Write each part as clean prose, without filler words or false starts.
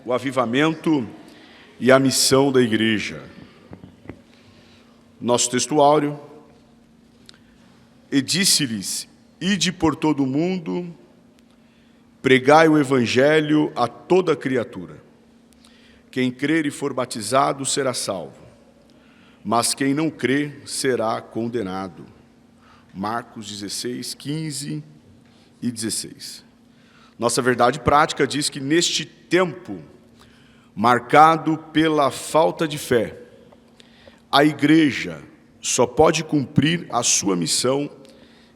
o avivamento e a missão da igreja. Nosso textuário: e disse-lhes: ide por todo o mundo, pregai o evangelho a toda criatura. Quem crer e for batizado será salvo, mas quem não crer será condenado. Marcos 16, 15 e 16. Nossa verdade prática diz que neste tempo, marcado pela falta de fé, a igreja só pode cumprir a sua missão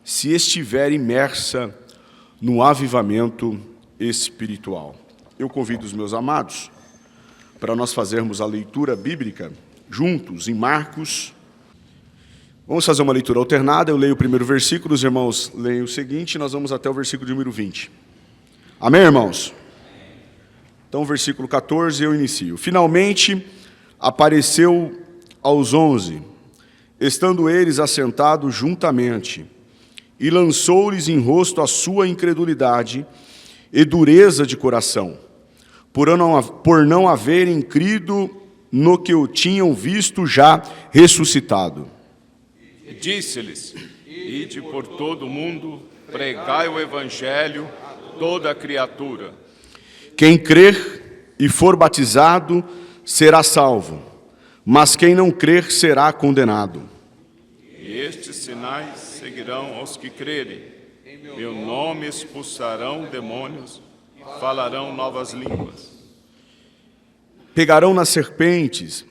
se estiver imersa no avivamento espiritual. Eu convido os meus amados para nós fazermos a leitura bíblica juntos em Marcos. Vamos fazer uma leitura alternada. Eu leio o primeiro versículo, os irmãos leem o seguinte, e nós vamos até o versículo de número 20. Amém, irmãos? Então, versículo 14, eu inicio. Finalmente apareceu aos 11, estando eles assentados juntamente, e lançou-lhes em rosto a sua incredulidade e dureza de coração, por não haverem crido no que o tinham visto já ressuscitado. E disse-lhes: ide por todo o mundo, pregai o evangelho a toda criatura. Quem crer e for batizado será salvo, mas quem não crer será condenado. E estes sinais seguirão aos que crerem. Em meu nome expulsarão demônios, falarão novas línguas. Pegarão nas serpentes,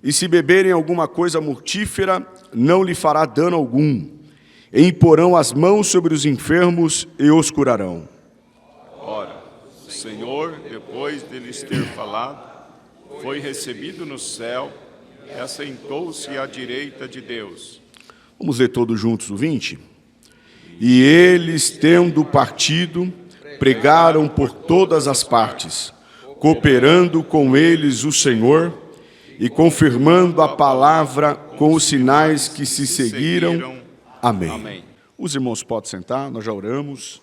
e se beberem alguma coisa mortífera, não lhe fará dano algum. E imporão as mãos sobre os enfermos e os curarão. Ora, o Senhor, depois de lhes ter falado, foi recebido no céu e assentou-se à direita de Deus. Vamos ler todos juntos o 20? E eles, tendo partido, pregaram por todas as partes, cooperando com eles o Senhor e confirmando a palavra com os sinais que se seguiram. Amém. Amém. Os irmãos podem sentar, nós já oramos.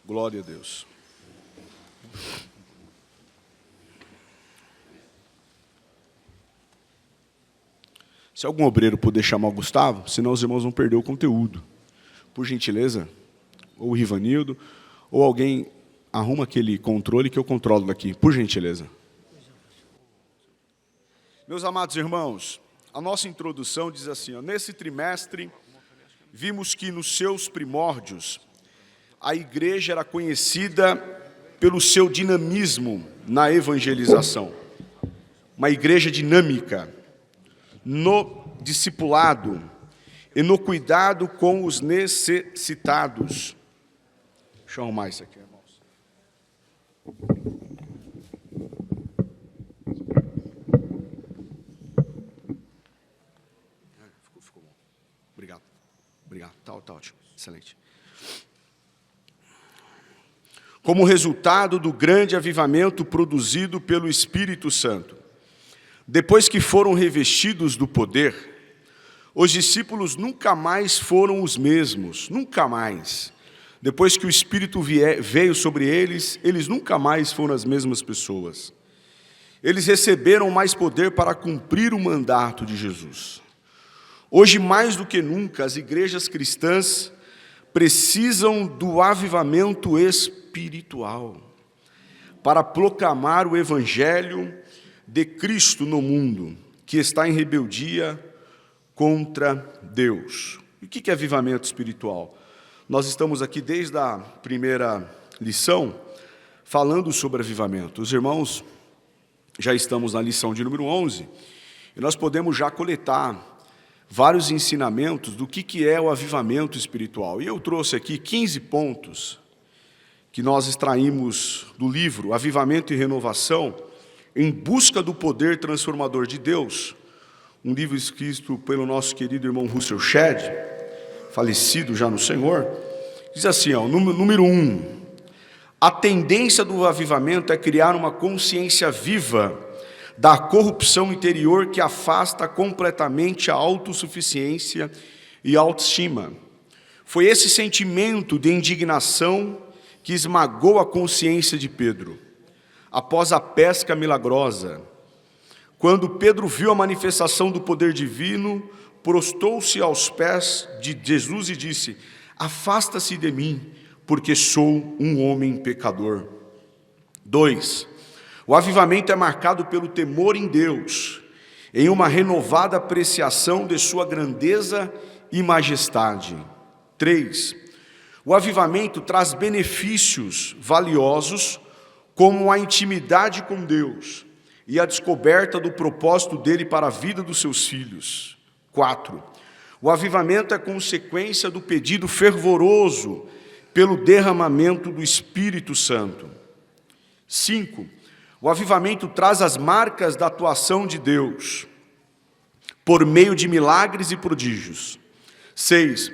Glória a Deus. Se algum obreiro puder chamar o Gustavo, senão os irmãos vão perder o conteúdo. Por gentileza, ou o Rivanildo, ou alguém arruma aquele controle que eu controlo daqui, por gentileza. Meus amados irmãos, a nossa introdução diz assim, nesse trimestre, vimos que nos seus primórdios, a igreja era conhecida pelo seu dinamismo na evangelização. Uma igreja dinâmica, no discipulado e no cuidado com os necessitados. Deixa eu arrumar isso aqui, irmãos. Ficou bom. Obrigado. Tá ótimo. Excelente. Como resultado do grande avivamento produzido pelo Espírito Santo, depois que foram revestidos do poder, os discípulos nunca mais foram os mesmos, nunca mais. Depois que o Espírito veio sobre eles, eles nunca mais foram as mesmas pessoas. Eles receberam mais poder para cumprir o mandato de Jesus. Hoje, mais do que nunca, as igrejas cristãs precisam do avivamento espiritual para proclamar o Evangelho de Cristo no mundo, que está em rebeldia contra Deus. E o que é avivamento espiritual? Nós estamos aqui desde a primeira lição falando sobre avivamento. Os irmãos, já estamos na lição de número 11, e nós podemos já coletar vários ensinamentos do que é o avivamento espiritual. E eu trouxe aqui 15 pontos que nós extraímos do livro Avivamento e Renovação, em busca do poder transformador de Deus, um livro escrito pelo nosso querido irmão Russell Shedd, falecido já no Senhor. Diz assim, número 1, a tendência do avivamento é criar uma consciência viva da corrupção interior que afasta completamente a autossuficiência e autoestima. Foi esse sentimento de indignação que esmagou a consciência de Pedro. após a pesca milagrosa. Quando Pedro viu a manifestação do poder divino, prostou-se aos pés de Jesus e disse: afasta-se de mim, porque sou um homem pecador. 2. O avivamento é marcado pelo temor em Deus, em uma renovada apreciação de sua grandeza e majestade. 3. O avivamento traz benefícios valiosos, como a intimidade com Deus e a descoberta do propósito dele para a vida dos seus filhos. 4. O avivamento é consequência do pedido fervoroso pelo derramamento do Espírito Santo. 5. O avivamento traz as marcas da atuação de Deus, por meio de milagres e prodígios. 6.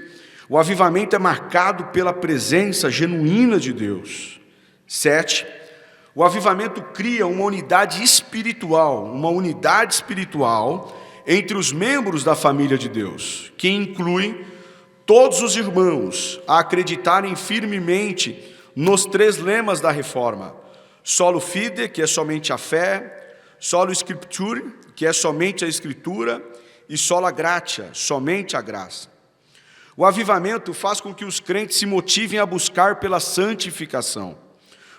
O avivamento é marcado pela presença genuína de Deus. 7. O avivamento cria uma unidade espiritual entre os membros da família de Deus, que inclui todos os irmãos a acreditarem firmemente nos 3 lemas da reforma: solo fide, que é somente a fé; solo scripture, que é somente a escritura; e sola gratia, somente a graça. O avivamento faz com que os crentes se motivem a buscar pela santificação.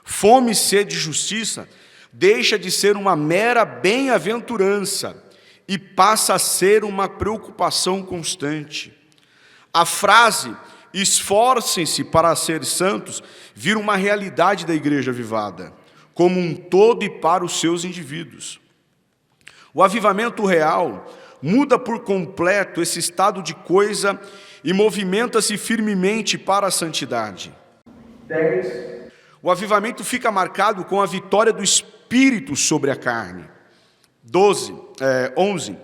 Fome e sede de justiça deixa de ser uma mera bem-aventurança e passa a ser uma preocupação constante. A frase esforcem-se para ser santos vira uma realidade da igreja avivada, como um todo e para os seus indivíduos. O avivamento real muda por completo esse estado de coisa e movimenta-se firmemente para a santidade. 10. O avivamento fica marcado com a vitória do Espírito sobre a carne. 11.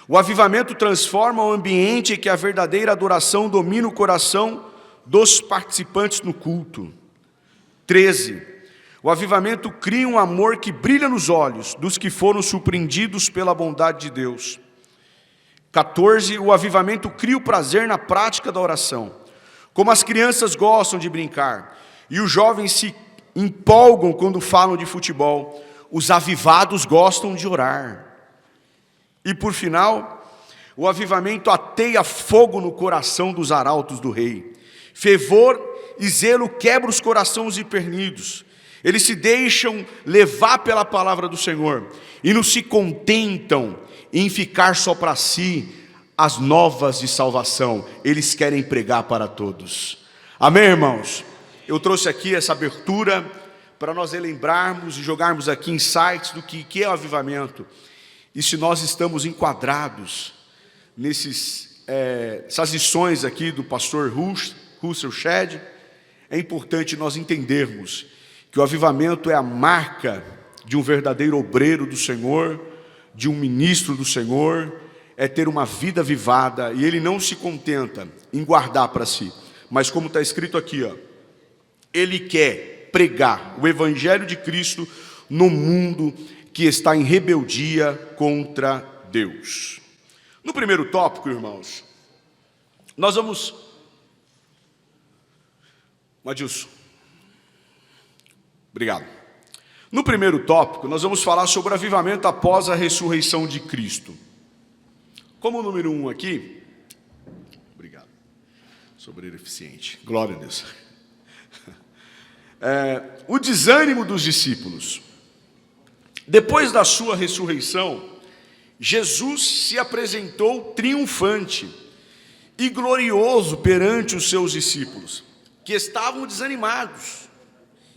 O avivamento transforma o ambiente em que a verdadeira adoração domina o coração dos participantes no culto. 13. O avivamento cria um amor que brilha nos olhos dos que foram surpreendidos pela bondade de Deus. 14. O avivamento cria o prazer na prática da oração. Como as crianças gostam de brincar e os jovens se empolgam quando falam de futebol, os avivados gostam de orar. E por final, o avivamento ateia fogo no coração dos arautos do rei. Fervor e zelo quebram os corações empernidos. Eles se deixam levar pela palavra do Senhor e não se contentam em ficar só para si as novas de salvação. Eles querem pregar para todos. Amém, irmãos? Eu trouxe aqui essa abertura para nós relembrarmos e jogarmos aqui insights do que é o avivamento. E se nós estamos enquadrados essas lições aqui do pastor Russell Shedd, é importante nós entendermos que o avivamento é a marca de um verdadeiro obreiro do Senhor, de um ministro do Senhor, é ter uma vida avivada, e ele não se contenta em guardar para si, mas como está escrito aqui, ele quer pregar o Evangelho de Cristo no mundo que está em rebeldia contra Deus. No primeiro tópico, irmãos, nós vamos... Adilson, obrigado. No primeiro tópico, nós vamos falar sobre o avivamento após a ressurreição de Cristo. Como número 1 aqui, obrigado, sobreiro eficiente, glória a Deus. O desânimo dos discípulos. Depois da sua ressurreição, Jesus se apresentou triunfante e glorioso perante os seus discípulos, que estavam desanimados,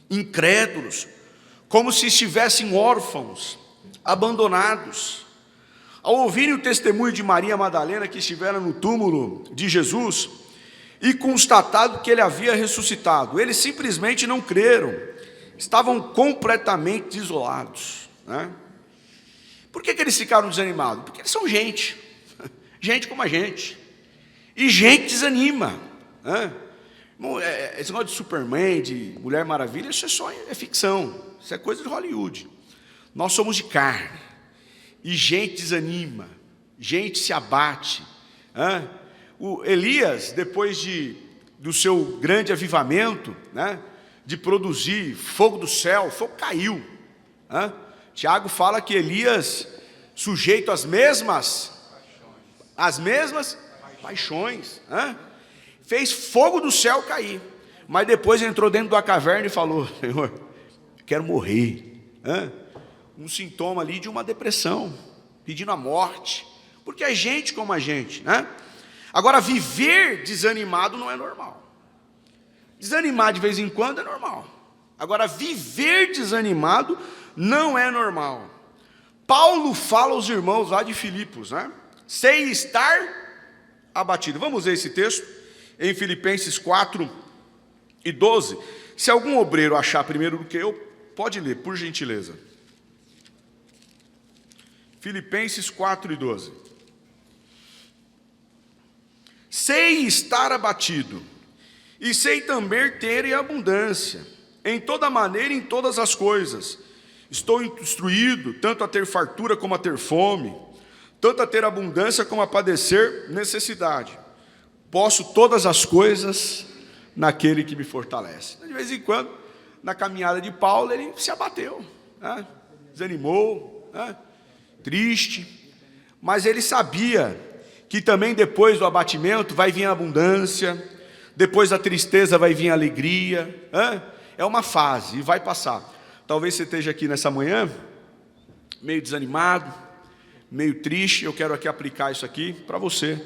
incrédulos, como se estivessem órfãos, abandonados. Ao ouvirem o testemunho de Maria Madalena, que estivera no túmulo de Jesus, e constatado que ele havia ressuscitado, eles simplesmente não creram, estavam completamente isolados, né? Por que eles ficaram desanimados? Porque eles são gente como a gente, e gente desanima, né? Esse negócio de Superman, de Mulher Maravilha, isso é ficção, isso é coisa de Hollywood. Nós somos de carne, e gente desanima, gente se abate. O Elias, depois do seu grande avivamento, né, de produzir fogo do céu, o fogo caiu, Tiago fala que Elias, sujeito às mesmas paixões, fez fogo do céu cair, mas depois entrou dentro da caverna e falou: Senhor, quero morrer. Um sintoma ali de uma depressão, pedindo a morte, porque é gente como a gente, Agora, viver desanimado não é normal. Desanimar de vez em quando é normal. Agora, viver desanimado não é normal. Paulo fala aos irmãos lá de Filipos, sem estar abatido. Vamos ver esse texto em Filipenses 4:12. Se algum obreiro achar primeiro do que eu, pode ler, por gentileza. Filipenses 4:12. Sei estar abatido, e sei também ter em abundância, em toda maneira e em todas as coisas. Estou instruído, tanto a ter fartura como a ter fome, tanto a ter abundância como a padecer necessidade. Posso todas as coisas naquele que me fortalece. De vez em quando, na caminhada de Paulo, ele se abateu, desanimou, triste, mas ele sabia que também depois do abatimento vai vir a abundância, depois da tristeza vai vir a alegria, é uma fase e vai passar. Talvez você esteja aqui nessa manhã, meio desanimado, meio triste. Eu quero aqui aplicar isso aqui para você.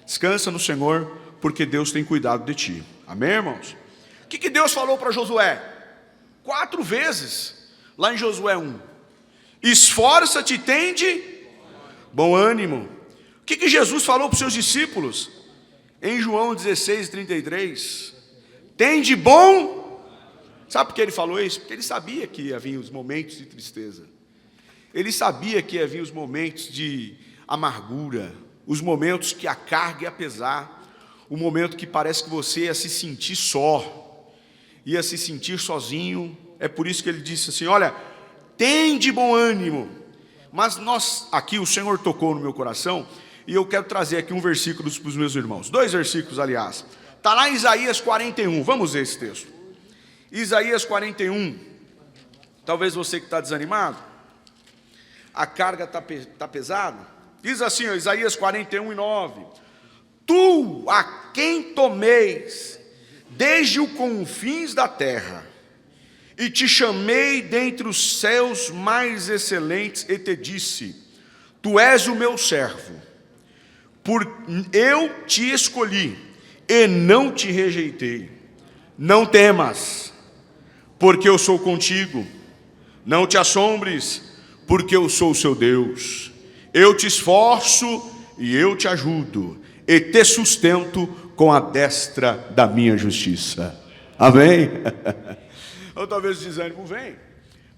Descansa no Senhor, porque Deus tem cuidado de ti. Amém, irmãos? O que Deus falou para Josué? 4 vezes, lá em Josué 1. Esforça-te, tende bom ânimo. O que Jesus falou para os seus discípulos? Em João 16:33. Tende bom. Sabe por que ele falou isso? Porque ele sabia que ia vir os momentos de tristeza. Ele sabia que ia vir os momentos de amargura, os momentos que a carga ia pesar, o momento que parece que você ia se sentir só, ia se sentir sozinho. É por isso que ele disse assim: olha, tende bom ânimo. Mas aqui o Senhor tocou no meu coração, e eu quero trazer aqui um versículo para os meus irmãos. 2 versículos, aliás. Está lá em Isaías 41, vamos ver esse texto. Isaías 41, talvez você que está desanimado, a carga está pesada. Diz assim, Isaías 41:9. Tu a quem tomeis desde os confins da terra, e te chamei dentre os céus mais excelentes, e te disse: tu és o meu servo, eu te escolhi, e não te rejeitei. Não temas, porque eu sou contigo. Não te assombres, porque eu sou o seu Deus. Eu te esforço e eu te ajudo, e te sustento com a destra da minha justiça. Amém? Ou talvez o desânimo vem,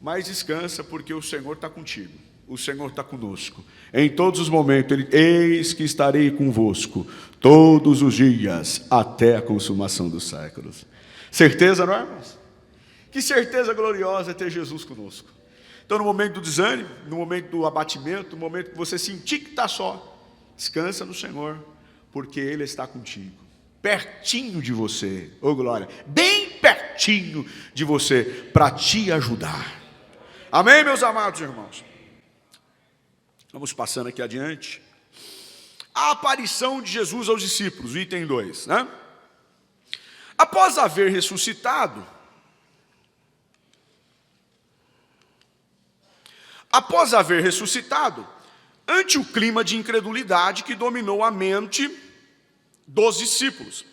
mas descansa, porque o Senhor está contigo. O Senhor está conosco. Em todos os momentos, eis que estarei convosco, todos os dias, até a consumação dos séculos. Certeza, não é, irmãos? Que certeza gloriosa é ter Jesus conosco. Então, no momento do desânimo, no momento do abatimento, no momento que você sentir que está só, descansa no Senhor, porque Ele está contigo, pertinho de você, glória, bem pertinho de você, para te ajudar. Amém, meus amados irmãos? Vamos passando aqui adiante. A aparição de Jesus aos discípulos, item 2, Após haver ressuscitado, ante o clima de incredulidade que dominou a mente dos discípulos,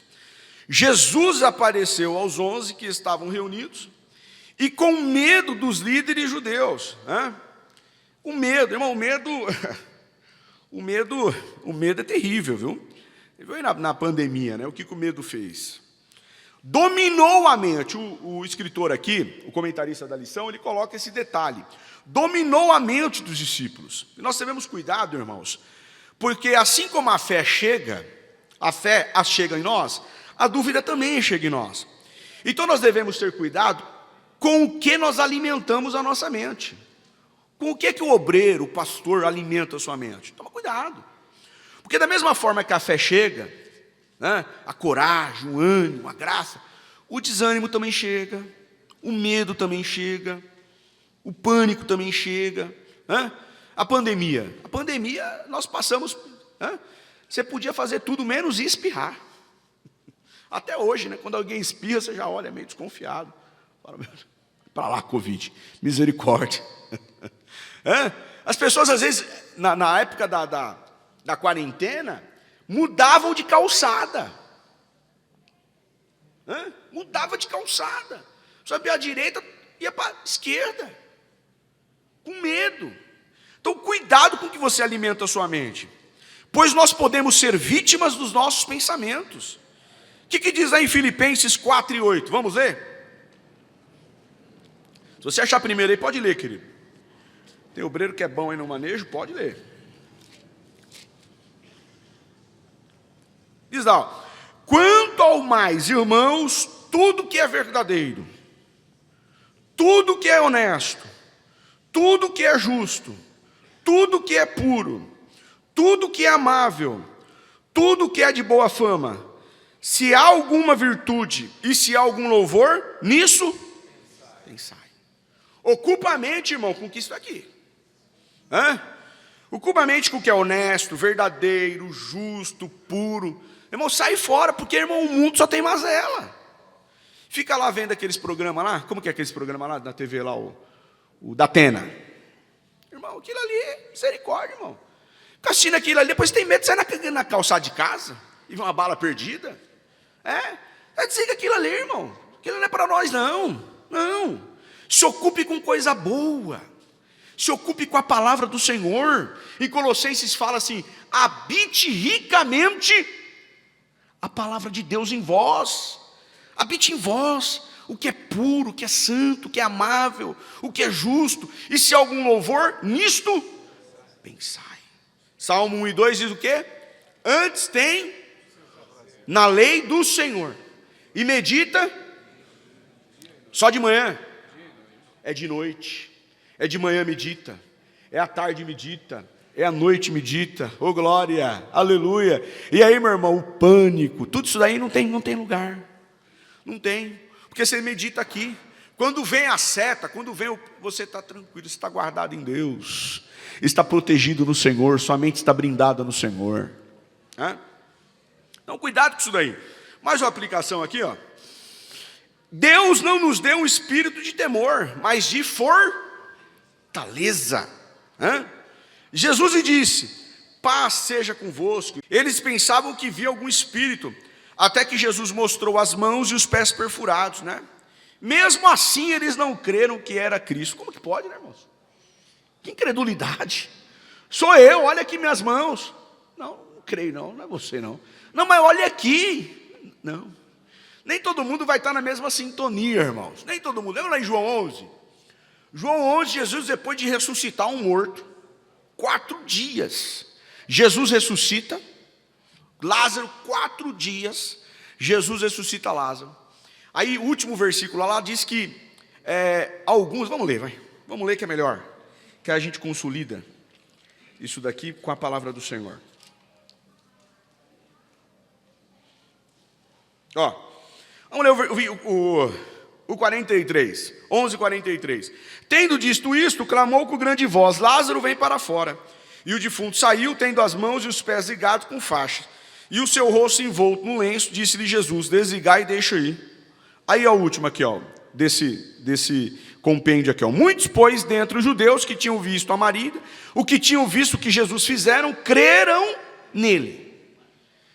Jesus apareceu aos 11 que estavam reunidos, e com medo dos líderes judeus, o medo, irmão, o medo é terrível, viu? Viu na pandemia, o que o medo fez? Dominou a mente. O escritor aqui, o comentarista da lição, ele coloca esse detalhe. Dominou a mente dos discípulos. E nós devemos cuidado, irmãos, porque assim como a fé chega em nós, a dúvida também chega em nós. Então nós devemos ter cuidado com o que nós alimentamos a nossa mente. Com o que o obreiro, o pastor, alimenta a sua mente? Toma cuidado. Porque da mesma forma que a fé chega, a coragem, o ânimo, a graça, o desânimo também chega, o medo também chega, O pânico também chega. A pandemia. A pandemia nós passamos. Você podia fazer tudo menos espirrar. Até hoje, né? Quando alguém espirra, você já olha meio desconfiado. Para lá, Covid. Misericórdia. As pessoas, às vezes, na época da quarentena, mudavam de calçada. Mudava de calçada. Sabia a direita, ia para a esquerda. Com medo. Então, cuidado com o que você alimenta a sua mente. Pois nós podemos ser vítimas dos nossos pensamentos. O que diz aí em Filipenses 4:8? Vamos ler? Se você achar primeiro aí, pode ler, querido. Tem obreiro que é bom aí no manejo, pode ler. Diz lá: quanto ao mais, irmãos, tudo que é verdadeiro, tudo que é honesto, tudo que é justo, tudo que é puro, tudo que é amável, tudo que é de boa fama, se há alguma virtude e se há algum louvor, nisso pensai. Ocupa a mente, irmão, com isso aqui. Ocupa a mente com o que é honesto, verdadeiro, justo, puro. Irmão, sai fora, porque, irmão, o mundo só tem mazela. Fica lá vendo aqueles programas lá. Como que é aqueles programas lá na TV lá, o da Atena? Irmão, aquilo ali, misericórdia, irmão. Fica assistindo aquilo ali, depois tem medo de sair na calçada de casa e ver uma bala perdida. Desliga aquilo ali, irmão. Aquilo não é para nós, não. Não. Se ocupe com coisa boa. Se ocupe com a palavra do Senhor. Em Colossenses fala assim: habite ricamente a palavra de Deus em vós. Habite em vós o que é puro, o que é santo, o que é amável, o que é justo. E se há algum louvor, nisto pensai. Salmo 1:2 diz o quê? Antes tem na lei do Senhor. E medita só de manhã. É de noite. É de manhã medita. É à tarde medita. É à noite medita. Oh glória, aleluia. E aí, meu irmão, o pânico, tudo isso daí não tem lugar. Não tem. Porque você medita aqui. Quando vem a seta, você está tranquilo, você está guardado em Deus. Está protegido no Senhor, sua mente está brindada no Senhor. Então cuidado com isso daí. Mais uma aplicação aqui, ó. Deus não nos deu um espírito de temor, mas de fortaleza. Jesus lhe disse: paz seja convosco. Eles pensavam que via algum espírito, até que Jesus mostrou as mãos e os pés perfurados, né? Mesmo assim eles não creram que era Cristo. Como que pode, né, irmãos? Que incredulidade. Sou eu, olha aqui minhas mãos. Não creio não é você não. Não, mas olha aqui. Não. Nem todo mundo vai estar na mesma sintonia, irmãos. Nem todo mundo. Lembra lá em João 11? João 11, Jesus, depois de ressuscitar um morto, 4 dias, Jesus ressuscita Lázaro, 4 dias, Jesus ressuscita Lázaro. Aí o último versículo lá diz que alguns, vamos ler que é melhor, que a gente consolida isso daqui com a palavra do Senhor. Vamos ler o 43, 11:43. Tendo dito isto, clamou com grande voz: Lázaro, vem para fora. E o defunto saiu, tendo as mãos e os pés ligados com faixas, e o seu rosto envolto no lenço. Disse-lhe Jesus: desligai e deixa ir. Aí a última aqui, desse compêndio aqui, muitos, pois, dentre os judeus que tinham visto a Maria, o que tinham visto que Jesus fizeram, creram nele.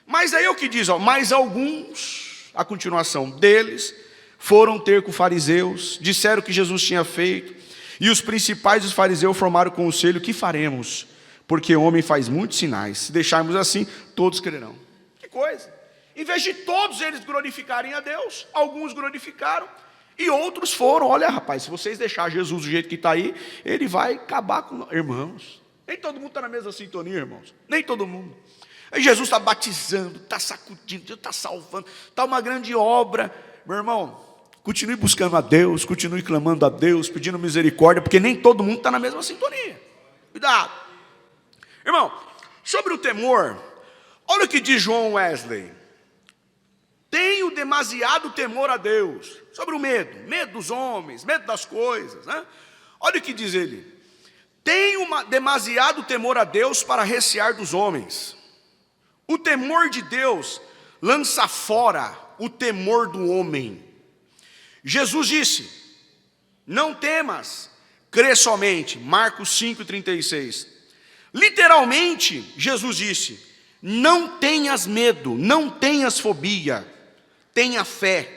Mas aí é o que diz, mas alguns, a continuação deles, foram ter com os fariseus, disseram que Jesus tinha feito, e os principais dos fariseus formaram conselho: que faremos? Porque o homem faz muitos sinais. Se deixarmos assim, todos crerão. Que coisa! Em vez de todos eles glorificarem a Deus, alguns glorificaram, e outros foram: olha, rapaz, se vocês deixarem Jesus do jeito que está aí, ele vai acabar com... Irmãos, nem todo mundo está na mesma sintonia, irmãos. Nem todo mundo. Aí Jesus está batizando, está sacudindo, está salvando, está uma grande obra. Meu irmão, continue buscando a Deus, continue clamando a Deus, pedindo misericórdia, porque nem todo mundo está na mesma sintonia. Cuidado. Irmão, sobre o temor, olha o que diz João Wesley: tenho demasiado temor a Deus. Sobre o medo dos homens, medo das coisas, né? Olha o que diz ele: tenho demasiado temor a Deus para recear dos homens. O temor de Deus lança fora o temor do homem. Jesus disse: não temas, crê somente. Marcos 5,36. Literalmente, Jesus disse: não tenhas medo, não tenhas fobia, tenha fé.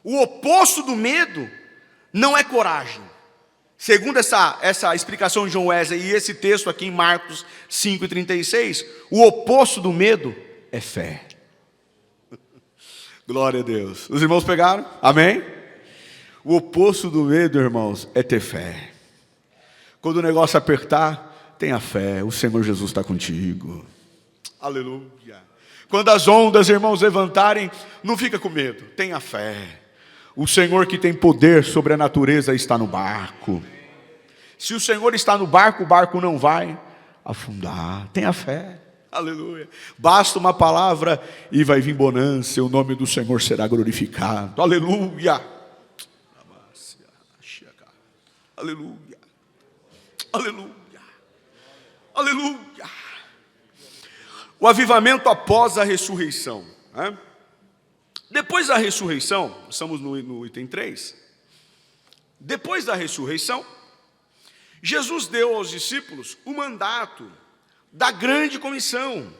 O oposto do medo não é coragem. Segundo essa explicação de John Wesley e esse texto aqui em Marcos 5,36, o oposto do medo é fé. Glória a Deus. Os irmãos pegaram? Amém? O oposto do medo, irmãos, é ter fé. Quando o negócio apertar, tenha fé, o Senhor Jesus está contigo. Aleluia. Quando as ondas, irmãos, levantarem, não fica com medo, tenha fé. O Senhor que tem poder sobre a natureza está no barco. Se o Senhor está no barco, o barco não vai afundar. Tenha fé. Aleluia. Basta uma palavra e vai vir bonança, o nome do Senhor será glorificado. Aleluia. Aleluia. Aleluia. Aleluia. O avivamento após a ressurreição. Depois da ressurreição, estamos no item 3. Depois da ressurreição, Jesus deu aos discípulos o mandato da grande comissão.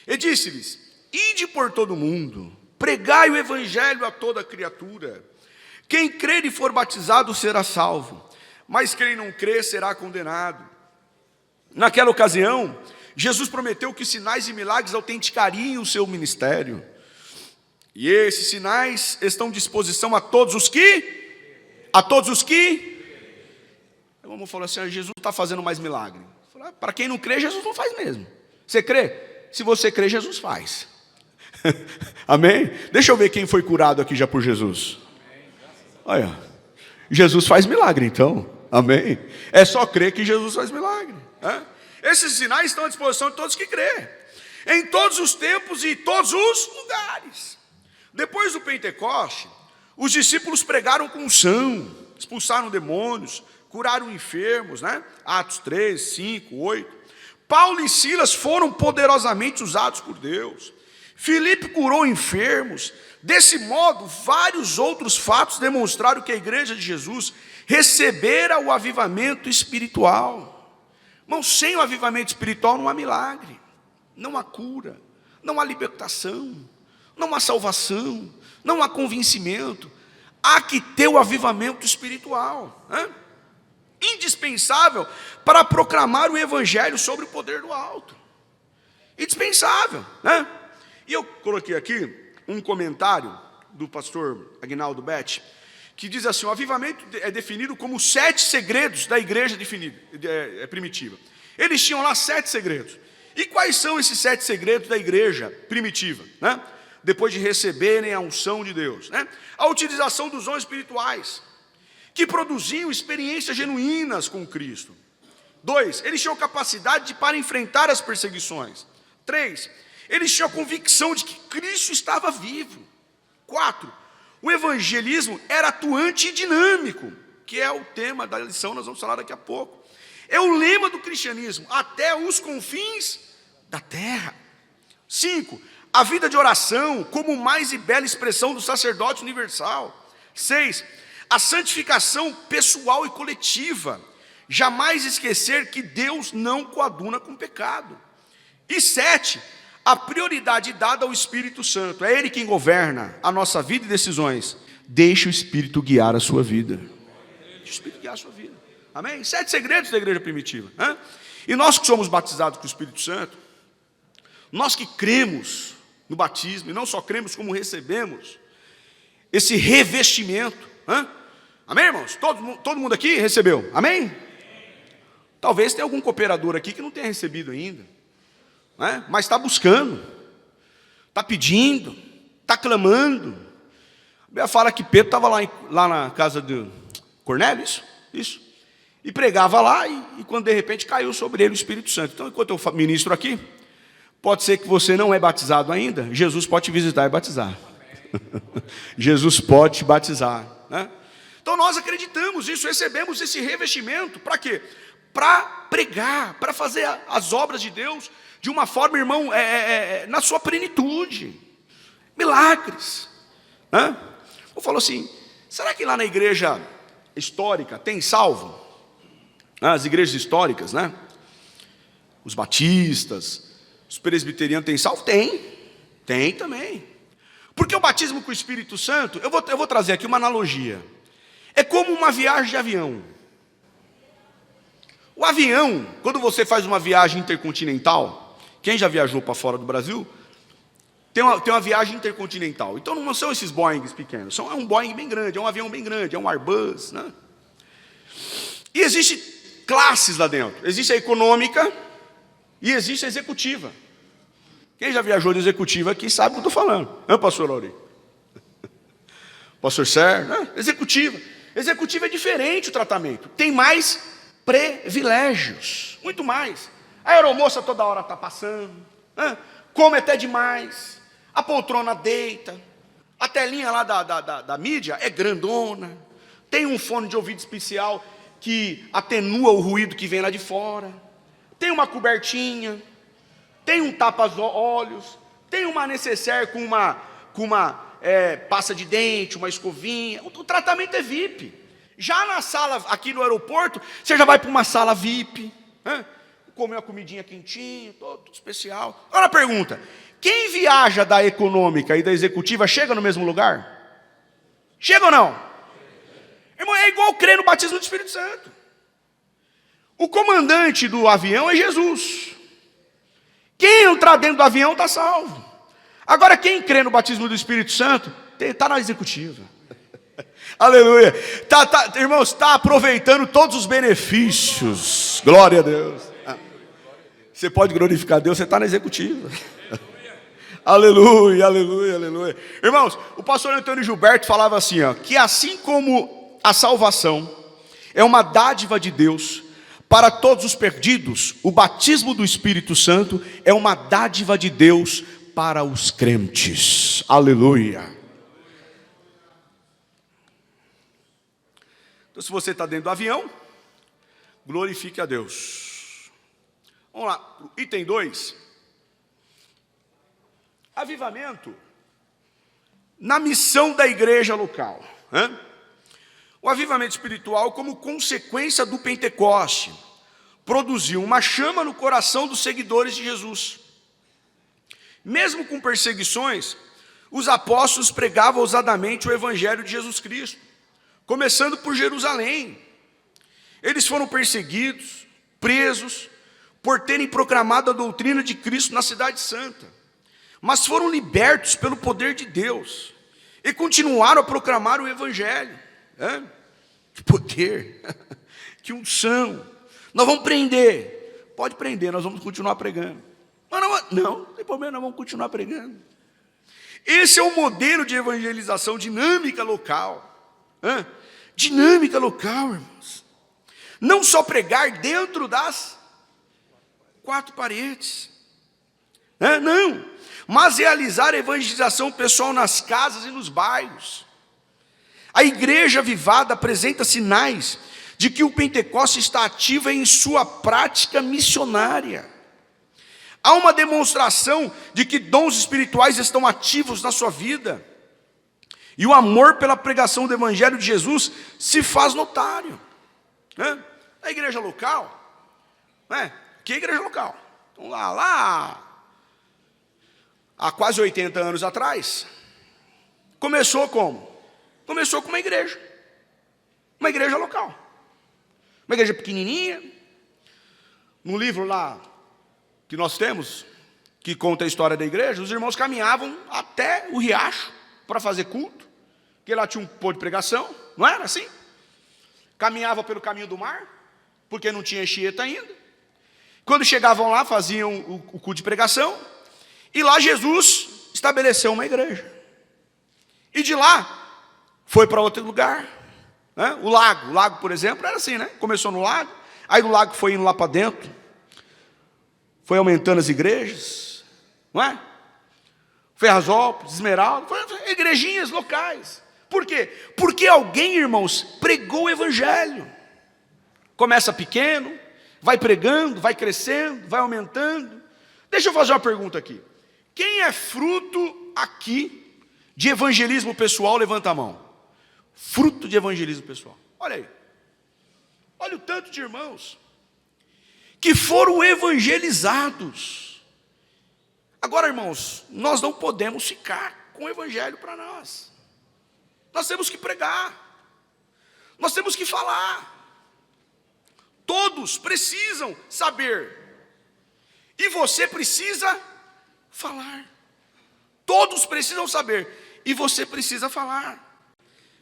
E disse-lhes: ide por todo o mundo, pregai o evangelho a toda criatura. Quem crer e for batizado será salvo, mas quem não crer será condenado. Naquela ocasião, Jesus prometeu que sinais e milagres autenticariam o seu ministério. E esses sinais estão à disposição a todos os que? Vamos falar assim: Jesus está fazendo mais milagre. Para quem não crê, Jesus não faz mesmo. Você crê? Se você crê, Jesus faz. Amém? Deixa eu ver quem foi curado aqui já por Jesus. Olha, Jesus faz milagre então. Amém? É só crer que Jesus faz milagre. Esses sinais estão à disposição de todos que crê, em todos os tempos e todos os lugares. Depois do Pentecoste, os discípulos pregaram com unção, expulsaram demônios, curaram enfermos, Atos 3, 5, 8. Paulo e Silas foram poderosamente usados por Deus. Filipe curou enfermos. Desse modo, vários outros fatos demonstraram que a igreja de Jesus recebera o avivamento espiritual. Irmão, sem o avivamento espiritual não há milagre, não há cura, não há libertação, não há salvação, não há convencimento. Há que ter o avivamento espiritual, indispensável para proclamar o evangelho sobre o poder do alto. Indispensável, E eu coloquei aqui um comentário do pastor Aguinaldo Betti, que diz assim: o avivamento é definido como 7 segredos da igreja primitiva. Eles tinham lá 7 segredos. E quais são esses 7 segredos da igreja primitiva? Depois de receberem a unção de Deus, a utilização dos dons espirituais, que produziam experiências genuínas com Cristo. 2, eles tinham capacidade para enfrentar as perseguições. 3, eles tinham a convicção de que Cristo estava vivo. 4, o evangelismo era atuante e dinâmico, que é o tema da lição, nós vamos falar daqui a pouco. É o lema do cristianismo: até os confins da terra. 5, a vida de oração como mais e bela expressão do sacerdote universal. 6, a santificação pessoal e coletiva. Jamais esquecer que Deus não coaduna com pecado. E 7, a prioridade dada ao Espírito Santo. É Ele quem governa a nossa vida e decisões. Deixe o Espírito guiar a sua vida. Deixe o Espírito guiar a sua vida. Amém? 7 segredos da igreja primitiva. E nós que somos batizados com o Espírito Santo, nós que cremos no batismo, e não só cremos como recebemos esse revestimento. Amém, irmãos? Todo mundo aqui recebeu? Amém? Talvez tenha algum cooperador aqui que não tenha recebido ainda, mas está buscando, está pedindo, está clamando. A Bíblia fala que Pedro estava lá na casa de Cornélio, isso, e pregava lá, e quando de repente caiu sobre ele o Espírito Santo. Então, enquanto eu ministro aqui, pode ser que você não é batizado ainda, Jesus pode te visitar e batizar. Jesus pode te batizar, Então nós acreditamos isso, recebemos esse revestimento, para quê? Para pregar, para fazer as obras de Deus de uma forma, irmão, na sua plenitude. Milagres. Eu falo assim, será que lá na igreja histórica tem salvo? As igrejas históricas, né? Os batistas, os presbiterianos têm salvo? Tem também. Porque o batismo com o Espírito Santo, eu vou trazer aqui uma analogia. É como uma viagem de avião. O avião, quando você faz uma viagem intercontinental, quem já viajou para fora do Brasil, tem uma viagem intercontinental. Então não são esses Boeings pequenos, é um Boeing bem grande, é um avião bem grande, é um Airbus, né? E existem classes lá dentro. Existe a econômica e existe a executiva. Quem já viajou de executiva aqui sabe o que eu estou falando. Pastor Auri? Pastor Sérgio? Executiva. Executiva é diferente o tratamento. Tem mais privilégios. Muito mais. A aeromoça toda hora está passando. Come até demais. A poltrona deita. A telinha lá da mídia é grandona. Tem um fone de ouvido especial que atenua o ruído que vem lá de fora. Tem uma cobertinha. Tem um tapa-olhos. Tem uma necessaire com uma pasta de dente, uma escovinha. O tratamento é VIP. Já na sala, aqui no aeroporto, você já vai para uma sala VIP, comer uma comidinha quentinha, tudo especial. Agora a pergunta, quem viaja da econômica e da executiva chega no mesmo lugar? Chega ou não? Irmão, é igual crer no batismo do Espírito Santo. O comandante do avião é Jesus. Quem entrar dentro do avião está salvo. Agora, quem crê no batismo do Espírito Santo, está na executiva. Aleluia. Irmãos, está aproveitando todos os benefícios. Glória a Deus. Você pode glorificar Deus, você está na executiva. Aleluia, aleluia, aleluia. Irmãos, o pastor Antônio Gilberto falava assim, que assim como a salvação é uma dádiva de Deus para todos os perdidos, o batismo do Espírito Santo é uma dádiva de Deus para os crentes. Aleluia. Então, se você está dentro do avião, glorifique a Deus. Vamos lá, item 2. Avivamento na missão da igreja local. O avivamento espiritual, como consequência do Pentecoste, produziu uma chama no coração dos seguidores de Jesus. Mesmo com perseguições, os apóstolos pregavam ousadamente o evangelho de Jesus Cristo, começando por Jerusalém. Eles foram perseguidos, presos, por terem proclamado a doutrina de Cristo na cidade santa, mas foram libertos pelo poder de Deus, e continuaram a proclamar o evangelho. Que poder, que unção. Nós vamos prender, pode prender, nós vamos continuar pregando. Não tem problema, nós vamos continuar pregando. Esse é o modelo de evangelização dinâmica local. Dinâmica local, irmãos. Não só pregar dentro das 4 paredes, não, mas realizar a evangelização pessoal nas casas e nos bairros. A igreja avivada apresenta sinais de que o Pentecoste está ativa em sua prática missionária. Há uma demonstração de que dons espirituais estão ativos na sua vida. E o amor pela pregação do Evangelho de Jesus se faz notário. A igreja local, que é a igreja local? Então lá, há quase 80 anos atrás, começou como? Começou com uma igreja local. Uma igreja pequenininha. No livro lá que nós temos, que conta a história da igreja, os irmãos caminhavam até o riacho para fazer culto, porque lá tinha um pôr de pregação, não era assim? Caminhava pelo caminho do mar, porque não tinha enxerga ainda. Quando chegavam lá, faziam o culto de pregação, e lá Jesus estabeleceu uma igreja. E de lá, foi para outro lugar. O lago, por exemplo, era assim, Começou no lago, aí do lago foi indo lá para dentro, foi aumentando as igrejas, não é? Ferrazópolis, Esmeralda, igrejinhas locais, Por quê? Porque alguém, irmãos, pregou o evangelho. Começa pequeno, vai pregando, vai crescendo, vai aumentando. Deixa eu fazer uma pergunta aqui. Quem é fruto aqui de evangelismo pessoal? Levanta a mão. Fruto de evangelismo pessoal. Olha aí. Olha o tanto de irmãos que foram evangelizados. Agora, irmãos, nós não podemos ficar com o evangelho para nós. Nós temos que pregar. Nós temos que falar. Todos precisam saber. E você precisa falar. Todos precisam saber. E você precisa falar.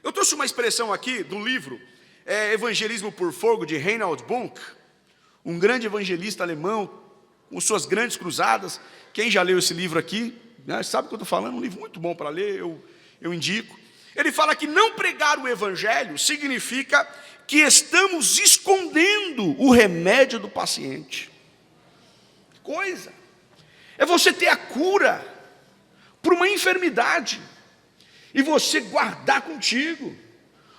Eu trouxe uma expressão aqui do livro Evangelismo por Fogo, de Reinhard Bonk, um grande evangelista alemão, com suas grandes cruzadas. Quem já leu esse livro aqui, né, sabe o que eu estou falando, um livro muito bom para ler, eu indico. Ele fala que não pregar o evangelho significa que estamos escondendo o remédio do paciente. Coisa. É você ter a cura para uma enfermidade e você guardar contigo.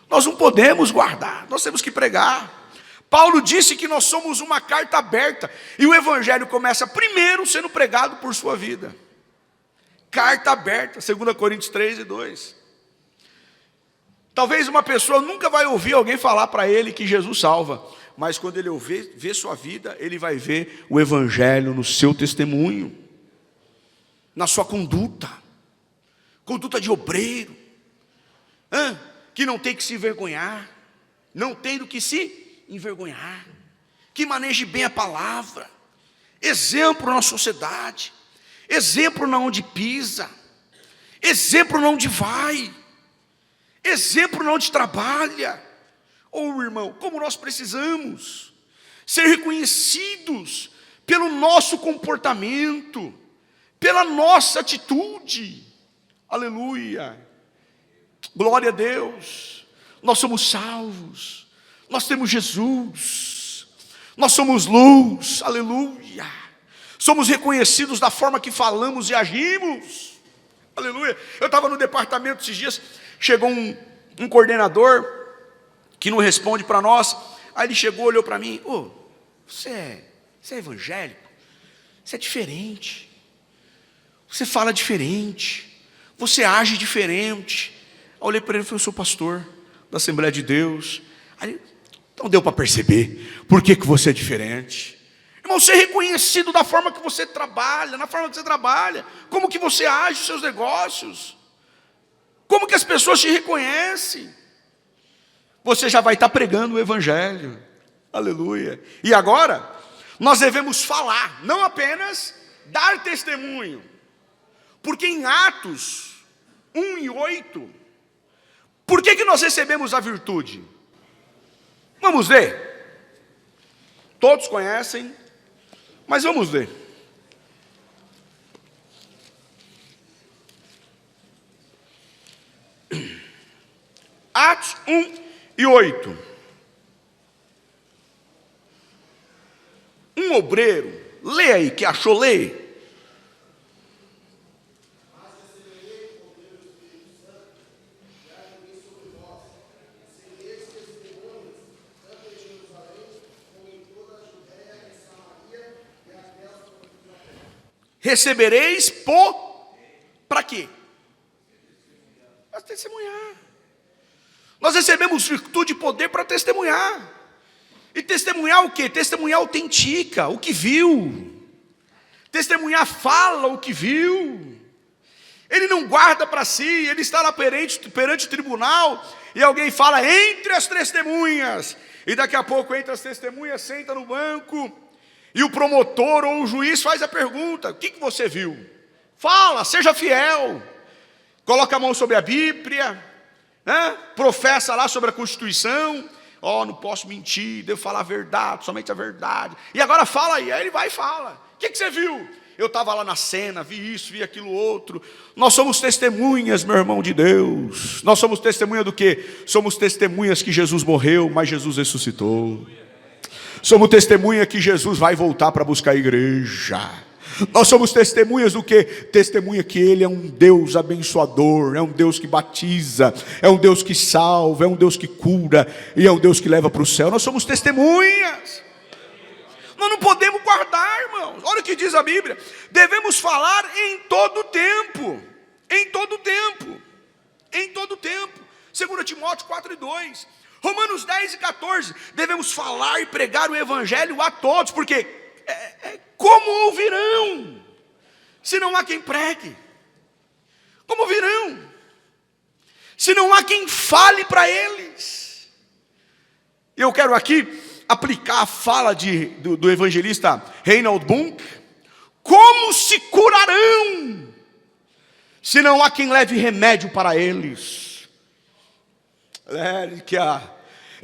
Nós não podemos guardar, nós temos que pregar. Paulo disse que nós somos uma carta aberta, e o evangelho começa primeiro sendo pregado por sua vida. Carta aberta, 2 Coríntios 3:2. Talvez uma pessoa nunca vai ouvir alguém falar para ele que Jesus salva, mas quando ele ver sua vida, ele vai ver o evangelho no seu testemunho, na sua conduta de obreiro, que não tem que se envergonhar, não tem do que se envergonhar, que maneje bem a palavra, exemplo na sociedade, exemplo na onde pisa, exemplo na onde vai, exemplo na onde trabalha. Irmão, como nós precisamos ser reconhecidos pelo nosso comportamento, pela nossa atitude. Aleluia, glória a Deus. Nós somos salvos, nós temos Jesus, nós somos luz, aleluia. Somos reconhecidos da forma que falamos e agimos, aleluia. Eu estava no departamento esses dias, chegou um coordenador que não responde para nós. Aí ele chegou, olhou para mim: você é evangélico? Você é diferente, você fala diferente, você age diferente. Eu olhei para ele e falei: eu sou pastor da Assembleia de Deus. Aí, então deu para perceber por que você é diferente. Irmão, ser reconhecido da forma que você trabalha, na forma que você trabalha, como que você age nos seus negócios, como que as pessoas te reconhecem. Você já vai estar pregando o evangelho, aleluia. E agora, nós devemos falar, não apenas dar testemunho, porque em Atos 1:8, por que nós recebemos a virtude? Vamos ler. Todos conhecem, mas vamos ler. Atos 1:8. Um obreiro, lê aí, que achou, lê. Recebereis para quê? Para testemunhar. Nós recebemos virtude e poder para testemunhar. E testemunhar o quê? Testemunhar autentica o que viu. Testemunhar fala o que viu. Ele não guarda para si, ele está lá perante o tribunal, e alguém fala: entre as testemunhas. E daqui a pouco, entre as testemunhas, senta no banco, e o promotor ou o juiz faz a pergunta: o que você viu? Fala, seja fiel. Coloca a mão sobre a Bíblia, né? Professa lá sobre a Constituição. Não posso mentir, devo falar a verdade, somente a verdade. E agora fala aí. Aí ele vai e fala: o que você viu? Eu estava lá na cena, vi isso, vi aquilo outro. Nós somos testemunhas, meu irmão de Deus. Nós somos testemunha do quê? Somos testemunhas que Jesus morreu, mas Jesus ressuscitou. Somos testemunha que Jesus vai voltar para buscar a igreja. Nós somos testemunhas do quê? Testemunha que Ele é um Deus abençoador, é um Deus que batiza, é um Deus que salva, é um Deus que cura, e é um Deus que leva para o céu. Nós somos testemunhas. Nós não podemos guardar, irmãos. Olha o que diz a Bíblia: devemos falar em todo tempo. Em todo tempo. Em todo tempo. 2 Timóteo 4:2. Romanos 10:14. Devemos falar e pregar o evangelho a todos, porque como ouvirão, se não há quem pregue? Como ouvirão, se não há quem fale para eles? Eu quero aqui aplicar a fala do evangelista Reinhard Bonnke. Como se curarão, se não há quem leve remédio para eles?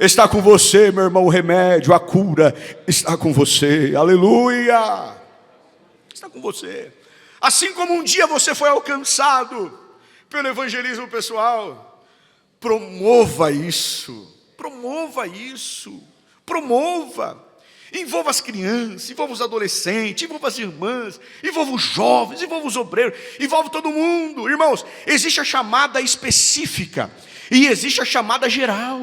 Está com você, meu irmão, o remédio, a cura está com você, aleluia, está com você. Assim como um dia você foi alcançado pelo evangelismo pessoal, promova isso, envolva as crianças, envolva os adolescentes, envolva as irmãs, envolva os jovens, envolva os obreiros, envolva todo mundo. Irmãos, existe a chamada específica e existe a chamada geral.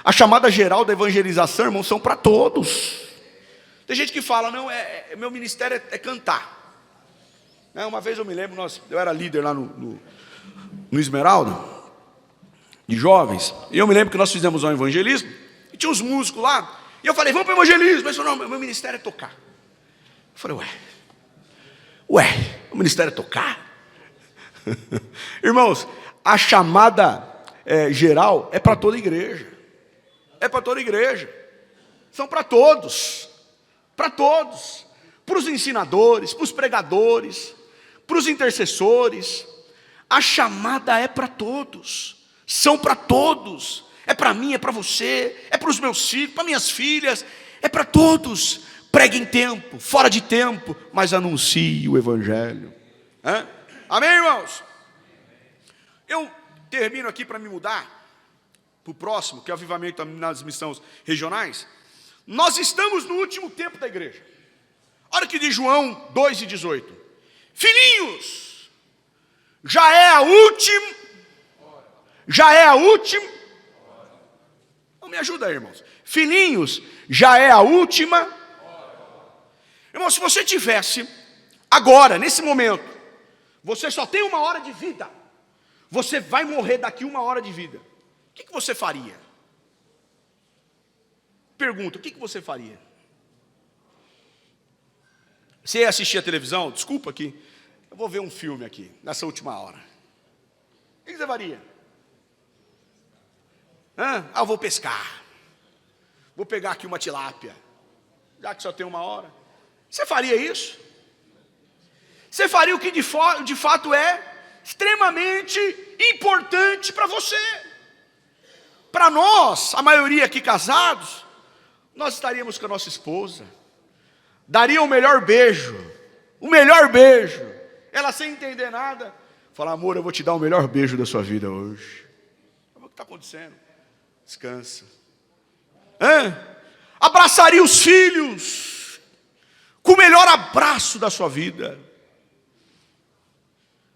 A chamada geral da evangelização, irmãos, são para todos. Tem gente que fala, não, meu ministério é cantar. Uma vez eu me lembro, eu era líder lá no Esmeralda, de jovens, e eu me lembro que nós fizemos um evangelismo, e tinha uns músicos lá, e eu falei, vamos para o evangelismo. Mas falou, não, meu ministério é tocar. Eu falei, o ministério é tocar? Irmãos, a chamada geral é para toda a igreja. É para toda a igreja. São para todos. Para todos. Para os ensinadores, para os pregadores, para os intercessores. A chamada é para todos. São para todos. É para mim, é para você, é para os meus filhos, para minhas filhas. É para todos. Pregue em tempo, fora de tempo, mas anuncie o evangelho. Amém, irmãos? Eu termino aqui para me mudar para o próximo, que é o avivamento nas missões regionais. Nós estamos no último tempo da igreja. Olha o que diz João 2:18. Filhinhos, já é a última. Não, me ajuda aí, irmãos. Filhinhos, já é a última. Irmão, se você tivesse agora, nesse momento, você só tem 1 hora de vida. Você vai morrer daqui 1 hora de vida. O que você faria? Pergunta, o que você faria? Você ia assistir a televisão? Desculpa aqui, eu vou ver um filme aqui, nessa última hora. O que você faria? Eu vou pescar. Vou pegar aqui uma tilápia. Já que só tem 1 hora. Você faria isso? Você faria o que de fato é extremamente importante para você. Para nós, a maioria aqui casados, nós estaríamos com a nossa esposa, daria o melhor beijo, ela sem entender nada, fala, amor, eu vou te dar o melhor beijo da sua vida hoje. O que está acontecendo? Descansa. Abraçaria os filhos com o melhor abraço da sua vida.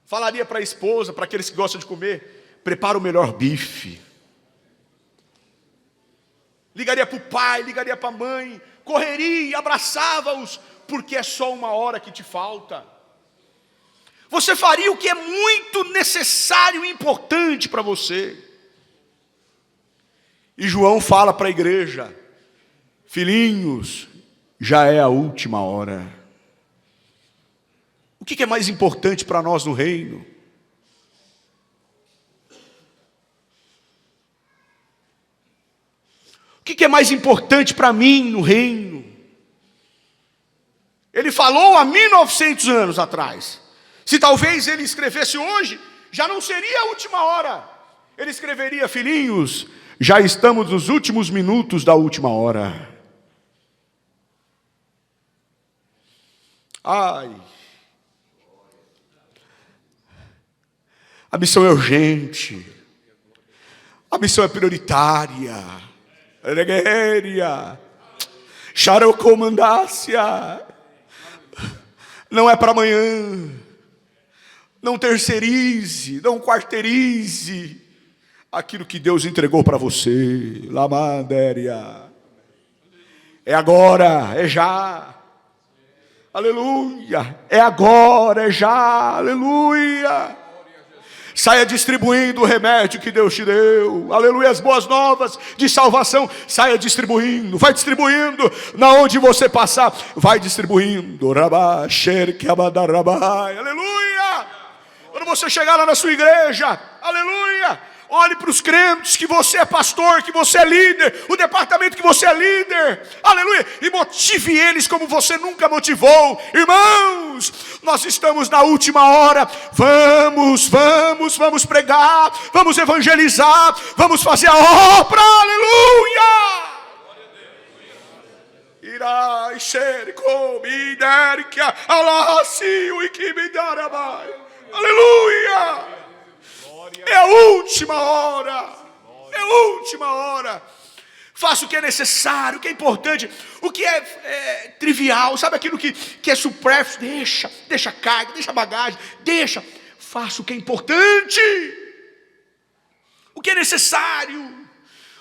Falaria para a esposa, para aqueles que gostam de comer, prepara o melhor bife. Ligaria para o pai, ligaria para a mãe, correria e abraçava-os, porque é só 1 hora que te falta. Você faria o que é muito necessário e importante para você. E João fala para a igreja, filhinhos, já é a última hora. O que é mais importante para nós no reino? O que é mais importante para mim no reino? Ele falou há 1900 anos atrás. Se talvez ele escrevesse hoje, já não seria a última hora. Ele escreveria, filhinhos, já estamos nos últimos minutos da última hora. A missão é urgente. A missão é prioritária. Xarocomandácia. não é para amanhã. Não terceirize, não quarteirize aquilo que Deus entregou para você. Lamanderia. É agora, é já. Aleluia. É agora, é já. Aleluia. Saia distribuindo o remédio que Deus te deu. Aleluia, as boas novas de salvação. Saia distribuindo, vai distribuindo. Na onde você passar, vai distribuindo. Aleluia. Quando você chegar lá na sua igreja, aleluia, olhe para os crentes que você é pastor, que você é líder, o departamento que você é líder, aleluia, e motive eles como você nunca motivou. Irmãos, nós estamos na última hora. Vamos pregar, vamos evangelizar, vamos fazer a obra, aleluia. Irá, xerico, midérica, alacio e que me dará. Aleluia! É a última hora. É a última hora. Faça o que é necessário, o que é importante, o que é trivial, sabe aquilo que é supérfluo, deixa carga, deixa bagagem, faça o que é importante, o que é necessário.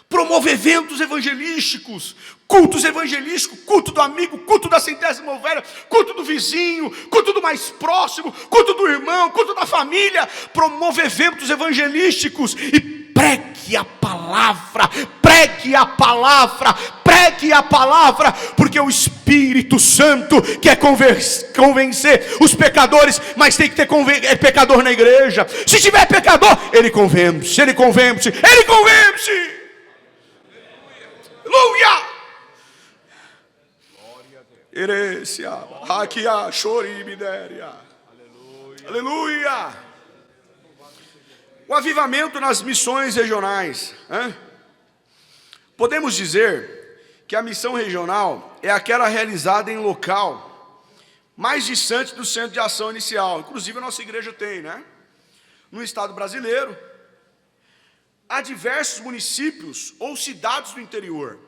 Promove eventos evangelísticos, cultos evangelísticos, culto do amigo, culto da centésima ovelha, culto do vizinho, culto do mais próximo, culto do irmão, culto da família. Promove eventos evangelísticos e pregue a palavra, porque o Espírito Santo quer convencer os pecadores, mas tem que ter pecador na igreja. Se tiver pecador, ele convence. Aleluia! Erecia, aquia, choribidéria. Aleluia! O avivamento nas missões regionais. Podemos dizer que a missão regional é aquela realizada em local mais distante do centro de ação inicial. Inclusive a nossa igreja tem, né? No estado brasileiro, há diversos municípios ou cidades do interior.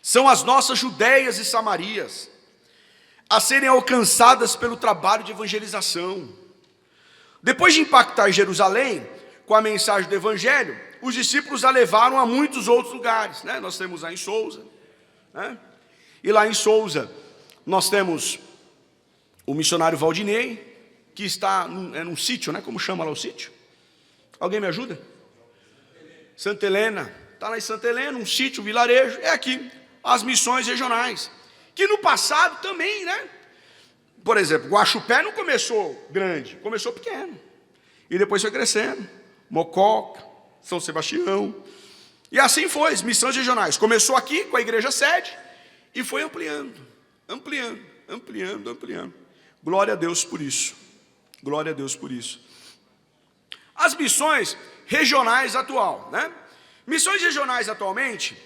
São as nossas Judeias e Samarias a serem alcançadas pelo trabalho de evangelização. Depois de impactar Jerusalém com a mensagem do Evangelho, os discípulos a levaram a muitos outros lugares, né? Nós temos lá em Souza, né? E lá em Souza nós temos o missionário Valdinei, que está num sítio, né? Como chama lá o sítio? Alguém me ajuda? Santa Helena, está lá em Santa Helena, um sítio, um vilarejo. É aqui, as missões regionais, que no passado também, né? Por exemplo, Guaxupé não começou grande, começou pequeno, e depois foi crescendo. Mococa, São Sebastião, e assim foi, as missões regionais. Começou aqui com a igreja sede, e foi ampliando. Glória a Deus por isso. As missões regionais atual, né? Missões regionais atualmente,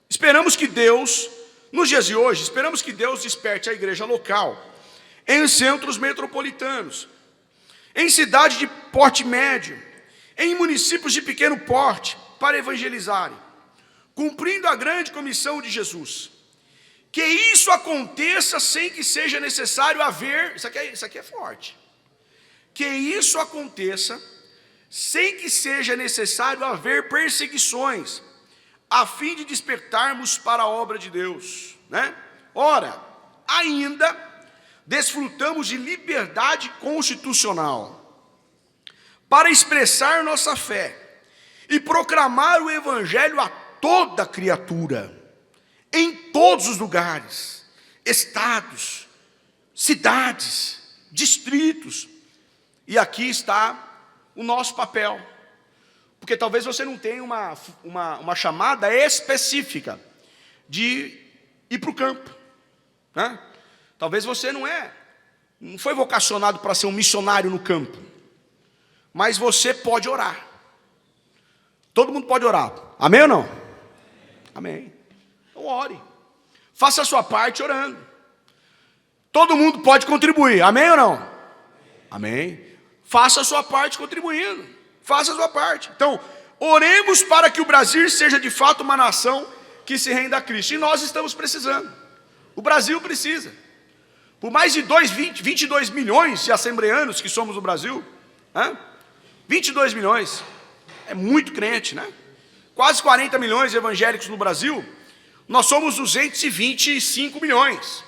esperamos que Deus, nos dias de hoje, esperamos que Deus desperte a igreja local em centros metropolitanos, em cidades de porte médio, em municípios de pequeno porte, para evangelizarem, cumprindo a grande comissão de Jesus. Que isso aconteça sem que seja necessário haver, isso aqui é forte, que isso aconteça sem que seja necessário haver perseguições, a fim de despertarmos para a obra de Deus, né? Ora, ainda desfrutamos de liberdade constitucional para expressar nossa fé e proclamar o Evangelho a toda criatura, em todos os lugares, estados, cidades, distritos. E aqui está o nosso papel, porque talvez você não tenha uma chamada específica de ir para o campo, né? Talvez você não foi vocacionado para ser um missionário no campo, mas você pode orar. Todo mundo pode orar, amém ou não? Amém. Então ore, faça a sua parte orando. Todo mundo pode contribuir, amém ou não? Amém. Faça a sua parte contribuindo. Faça a sua parte. Então, oremos para que o Brasil seja de fato uma nação que se renda a Cristo. E nós estamos precisando. O Brasil precisa. por mais de 22 milhões de assembleanos que somos no Brasil. 22 milhões. É muito crente, né? Quase 40 milhões de evangélicos no Brasil. Nós somos 225 milhões.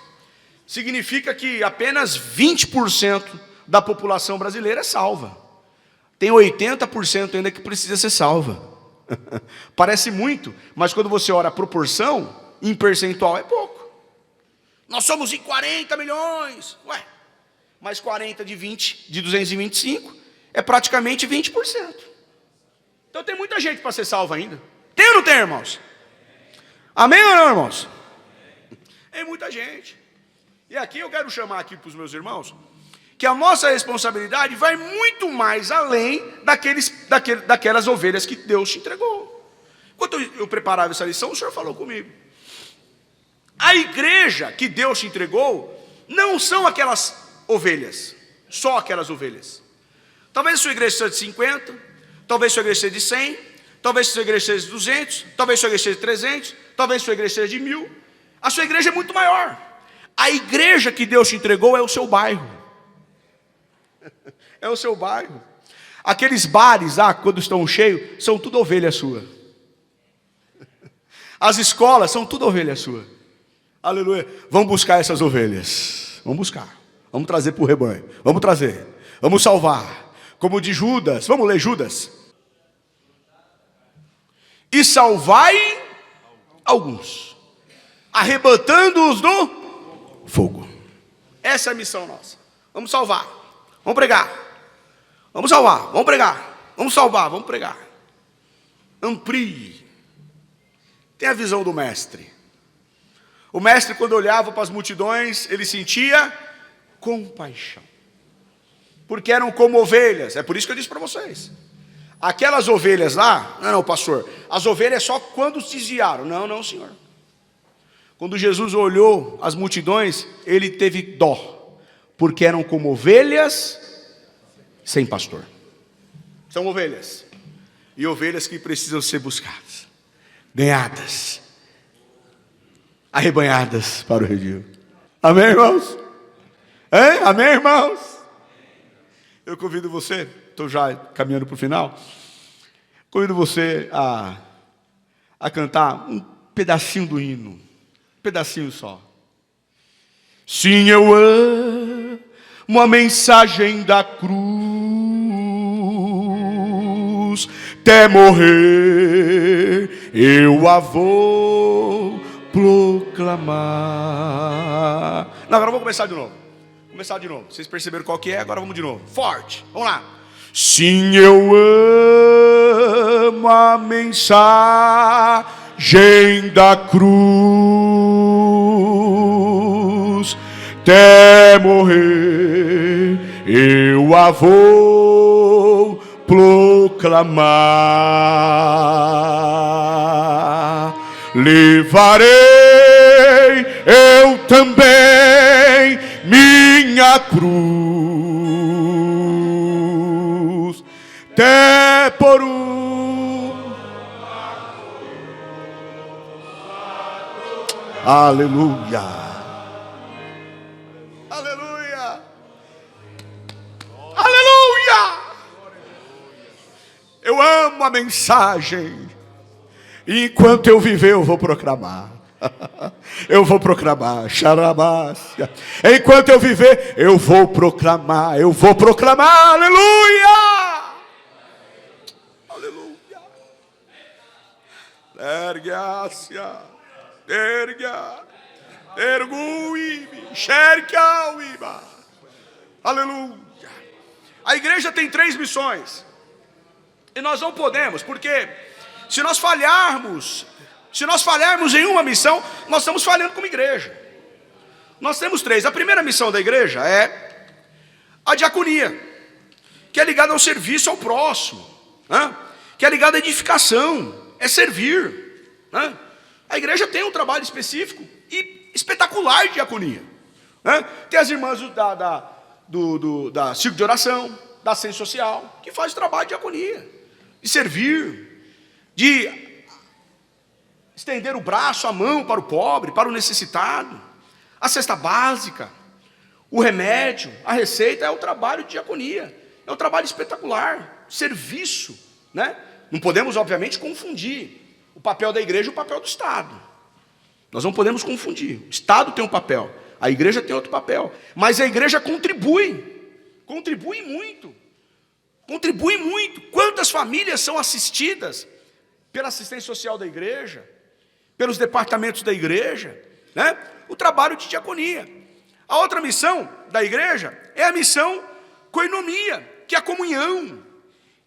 Significa que apenas 20% da população brasileira é salva. Tem 80% ainda que precisa ser salva. Parece muito, mas quando você olha a proporção, em percentual é pouco. Nós somos em 40 milhões. Ué, mas 40 de 20, de 225, é praticamente 20%. Então tem muita gente para ser salva ainda. Tem ou não tem, irmãos? Amém ou não, irmãos? Tem muita gente. E aqui eu quero chamar aqui para os meus irmãos, que a nossa responsabilidade vai muito mais além daquelas ovelhas que Deus te entregou. Enquanto eu preparava essa lição, o Senhor falou comigo. A igreja que Deus te entregou não são aquelas ovelhas, só aquelas ovelhas. Talvez a sua igreja seja de 50, talvez a sua igreja seja de 100, talvez a sua igreja seja de 200, talvez a sua igreja seja de 300, talvez a sua igreja seja de 1000. A sua igreja é muito maior. A igreja que Deus te entregou é o seu bairro. É o seu bairro. Aqueles bares, quando estão cheios, são tudo ovelha sua. As escolas são tudo ovelha sua. Aleluia. Vamos buscar essas ovelhas. Vamos buscar. Vamos trazer para o rebanho. Vamos trazer. Vamos salvar. Como de Judas. Vamos ler Judas. E salvai alguns, arrebatando-os do fogo. Essa é a missão nossa. Vamos salvar. Vamos pregar. Vamos salvar. Vamos pregar. Vamos salvar. Vamos pregar. Amplie. Tem a visão do mestre. O mestre, quando olhava para as multidões, ele sentia compaixão. Porque eram como ovelhas. É por isso que eu disse para vocês. Aquelas ovelhas lá, não, pastor, as ovelhas só quando se desviaram. Não, senhor. Quando Jesus olhou as multidões, ele teve dó. Porque eram como ovelhas sem pastor. São ovelhas. E ovelhas que precisam ser buscadas, ganhadas, arrebanhadas para o redil. Amém, irmãos? Hein? Amém, irmãos? Eu convido você, estou já caminhando para o final, convido você a cantar um pedacinho do hino, um pedacinho só. Sim, eu amo a mensagem da cruz, até morrer eu a vou proclamar. Não, agora vamos começar de novo. Vocês perceberam qual que é? Agora vamos de novo. Forte. Vamos lá. Sim, eu amo a mensagem da cruz, até morrer eu a vou proclamar. Levarei eu também minha cruz, até por aleluia, aleluia, aleluia. Eu amo a mensagem, e enquanto eu viver eu vou proclamar. Eu vou proclamar, xarabácia. Enquanto eu viver, eu vou proclamar, aleluia, aleluia. Ergue-ácia, ergui-me, xerque-ao-iba. Aleluia. A igreja tem 3 missões, e nós não podemos, porque se nós falharmos em uma missão, nós estamos falhando como igreja. Nós temos 3. A primeira missão da igreja é a diaconia, que é ligada ao serviço ao próximo, que é ligada à edificação, é servir. A igreja tem um trabalho específico e espetacular de diaconia. Tem as irmãs da círculo de oração, da assistência social, que faz o trabalho de diaconia, de servir, de estender o braço, a mão para o pobre, para o necessitado, a cesta básica, O remédio, a receita é o trabalho de diaconia. É um trabalho espetacular, serviço, né? Não podemos, obviamente, confundir o papel da igreja e o papel do Estado. Nós não podemos confundir. O Estado tem um papel, a igreja tem outro papel. Mas a igreja contribui muito. Contribui muito. Quantas famílias são assistidas pela assistência social da igreja, pelos departamentos da igreja, né? O trabalho de diaconia. A outra missão da igreja é a missão koinonia, que é a comunhão,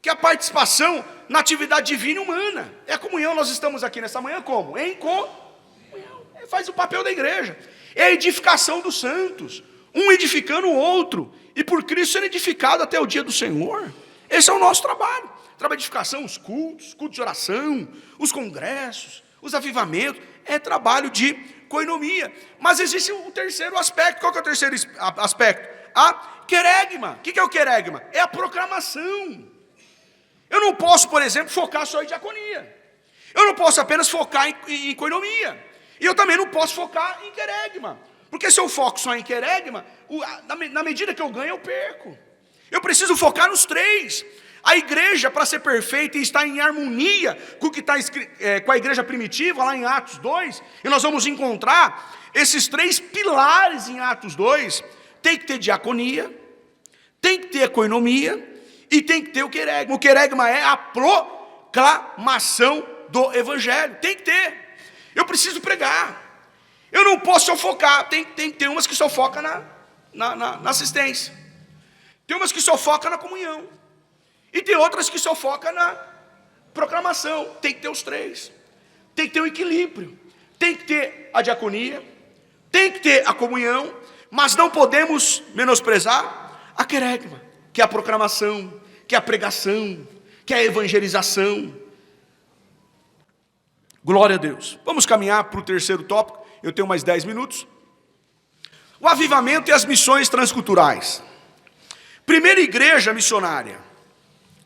que é a participação na atividade divina e humana. É a comunhão. Nós estamos aqui nessa manhã como? Em comunhão. Faz o papel da igreja. É a edificação dos santos, um edificando o outro, e por Cristo sendo edificado até o dia do Senhor. Esse é o nosso trabalho. Trabalho de edificação, os cultos de oração, os congressos, os avivamentos, é trabalho de koinonia. Mas existe um terceiro aspecto. Qual que é o terceiro aspecto? A querigma. O que é o querigma? É a proclamação. Eu não posso, por exemplo, focar só em diaconia. Eu não posso apenas focar em koinonia. E eu também não posso focar em querigma. Porque se eu foco só em querigma, na medida que eu ganho, eu perco. Eu preciso focar nos três. A igreja, para ser perfeita e estar em harmonia com o que está com a igreja primitiva, lá em Atos 2, e nós vamos encontrar esses três pilares em Atos 2, tem que ter diaconia, tem que ter a koinomia, e tem que ter o querigma. O querigma é a proclamação do evangelho, tem que ter. Eu preciso pregar. Eu não posso só focar, tem que ter umas que só focam na assistência. Tem umas que só focam na comunhão. E tem outras que só focam na proclamação. Tem que ter os três. Tem que ter o equilíbrio. Tem que ter a diaconia. Tem que ter a comunhão. Mas não podemos menosprezar a querigma, que é a proclamação, que é a pregação, que é a evangelização. Glória a Deus. Vamos caminhar para o terceiro tópico. Eu tenho mais 10 minutos. O avivamento e as missões transculturais. Primeira igreja missionária.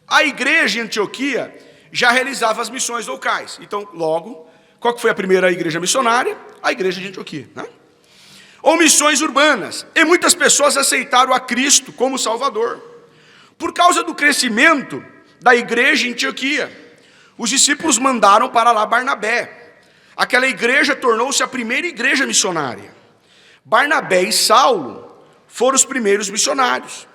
A igreja em Antioquia já realizava as missões locais. Então, logo, qual que foi a primeira igreja missionária? A igreja de Antioquia, né? Ou missões urbanas. E muitas pessoas aceitaram a Cristo como Salvador. Por causa do crescimento da igreja em Antioquia, os discípulos mandaram para lá Barnabé. Aquela igreja tornou-se a primeira igreja missionária. Barnabé e Saulo foram os primeiros missionários,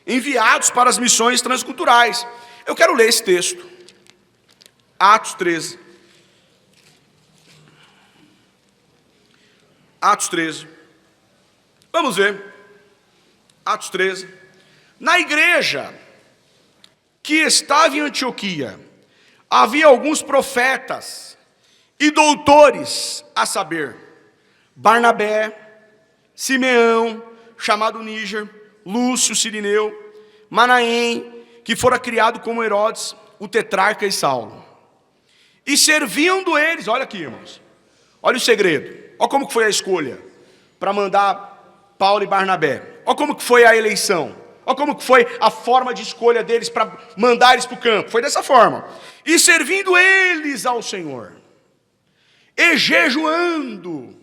enviados para as missões transculturais. Eu quero ler esse texto. Atos 13. Atos 13. Vamos ver. Atos 13. Na igreja que estava em Antioquia, havia alguns profetas e doutores, a saber, Barnabé, Simeão, chamado Níger, Lúcio, Cirineu, Manaém, que fora criado como Herodes, o tetrarca, e Saulo. E servindo eles, olha aqui, irmãos, olha o segredo, olha como que foi a escolha para mandar Paulo e Barnabé, olha como que foi a eleição, olha como que foi a forma de escolha deles para mandar eles para o campo, foi dessa forma. E servindo eles ao Senhor, e jejuando,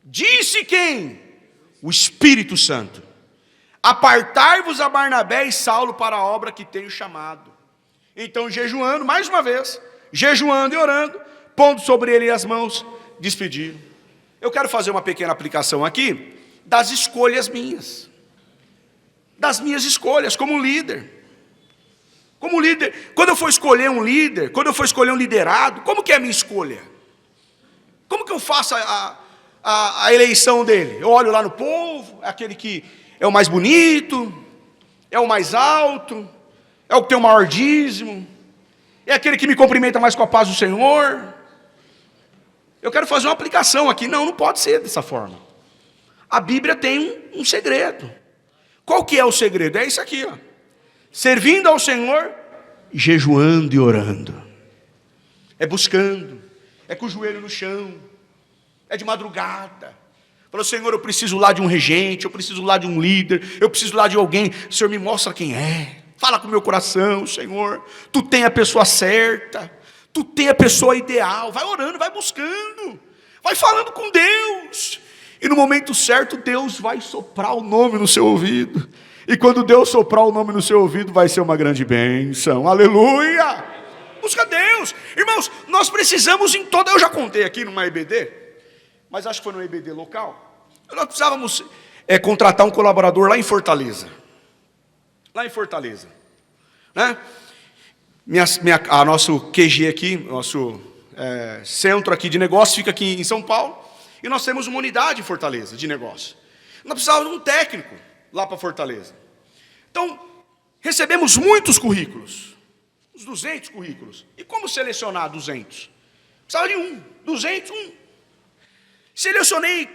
disse quem? O Espírito Santo: apartai-vos a Barnabé e Saulo para a obra que tenho chamado. Então, jejuando, mais uma vez, jejuando e orando, pondo sobre ele as mãos, despediram. Eu quero fazer uma pequena aplicação aqui das escolhas minhas, das minhas escolhas como líder. Como líder, quando eu for escolher um líder, quando eu for escolher um liderado, como que é a minha escolha? Como que eu faço a eleição dele? Eu olho lá no povo, é aquele que é o mais bonito, é o mais alto, é o que tem o maior dízimo, é aquele que me cumprimenta mais com a paz do Senhor. Eu quero fazer uma aplicação aqui. Não pode ser dessa forma. A Bíblia tem um segredo. Qual que é o segredo? É isso aqui, ó. Servindo ao Senhor, jejuando e orando. É buscando, é com o joelho no chão, é de madrugada. Falou: Senhor, eu preciso lá de um regente, eu preciso lá de um líder, eu preciso lá de alguém. O Senhor me mostra quem é. Fala com o meu coração, Senhor. Tu tem a pessoa certa, tu tem a pessoa ideal. Vai orando, vai buscando, vai falando com Deus. E no momento certo, Deus vai soprar o nome no seu ouvido. E quando Deus soprar o nome no seu ouvido, vai ser uma grande bênção. Aleluia! Busca Deus. Irmãos, nós precisamos em toda... Eu já contei aqui numa EBD, mas acho que foi no EBD local. Nós precisávamos contratar um colaborador lá em Fortaleza. Lá em Fortaleza. Né? A nosso QG aqui, nosso centro aqui de negócio, fica aqui em São Paulo. E nós temos uma unidade em Fortaleza de negócio. Nós precisávamos de um técnico lá para Fortaleza. Então, recebemos muitos currículos. Uns 200 currículos. E como selecionar 200? Precisava de 200. Selecionei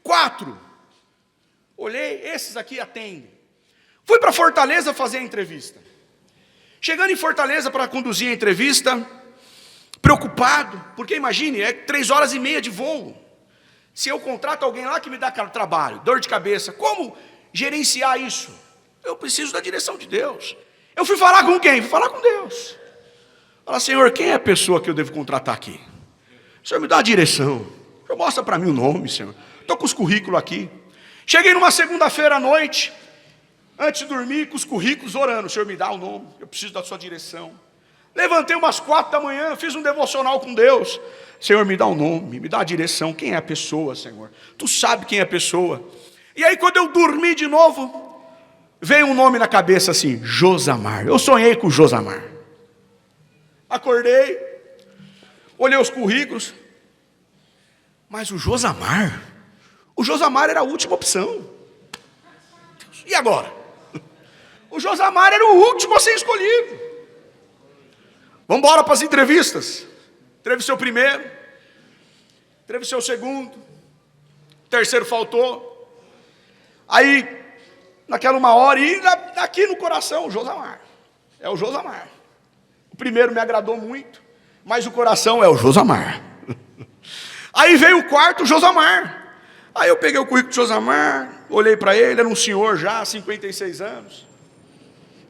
4. Olhei, esses aqui atendem. Fui para Fortaleza fazer a entrevista. Chegando em Fortaleza para conduzir a entrevista, preocupado, porque imagine, 3h30 de voo. Se eu contrato alguém lá que me dá trabalho, dor de cabeça, como gerenciar isso? Eu preciso da direção de Deus. Eu fui falar com quem? Fui falar com Deus. Fala, Senhor, quem é a pessoa que eu devo contratar aqui? O Senhor me dá a direção. O Senhor mostra para mim o nome, Senhor. Estou com os currículos aqui. Cheguei numa segunda-feira à noite, antes de dormir, com os currículos orando. O Senhor me dá o nome, eu preciso da sua direção. Levantei umas 4h, fiz um devocional com Deus. Senhor, me dá o nome, me dá a direção. Quem é a pessoa, Senhor? Tu sabe quem é a pessoa. E aí quando eu dormi de novo, veio um nome na cabeça assim, Josamar. Eu sonhei com Josamar. Acordei, olhei os currículos. Mas o Josamar era a última opção. E agora? O Josamar era o último a ser escolhido. Vamos embora para as entrevistas. Entrevistei o primeiro, entrevistei o segundo, o terceiro faltou. Aí, naquela 1h, e aqui no coração, o Josamar. É o Josamar. O primeiro me agradou muito, mas o coração é o Josamar. Aí veio o quarto, o Josamar. Aí eu peguei o currículo do Josamar, olhei para ele, era um senhor já, 56 anos.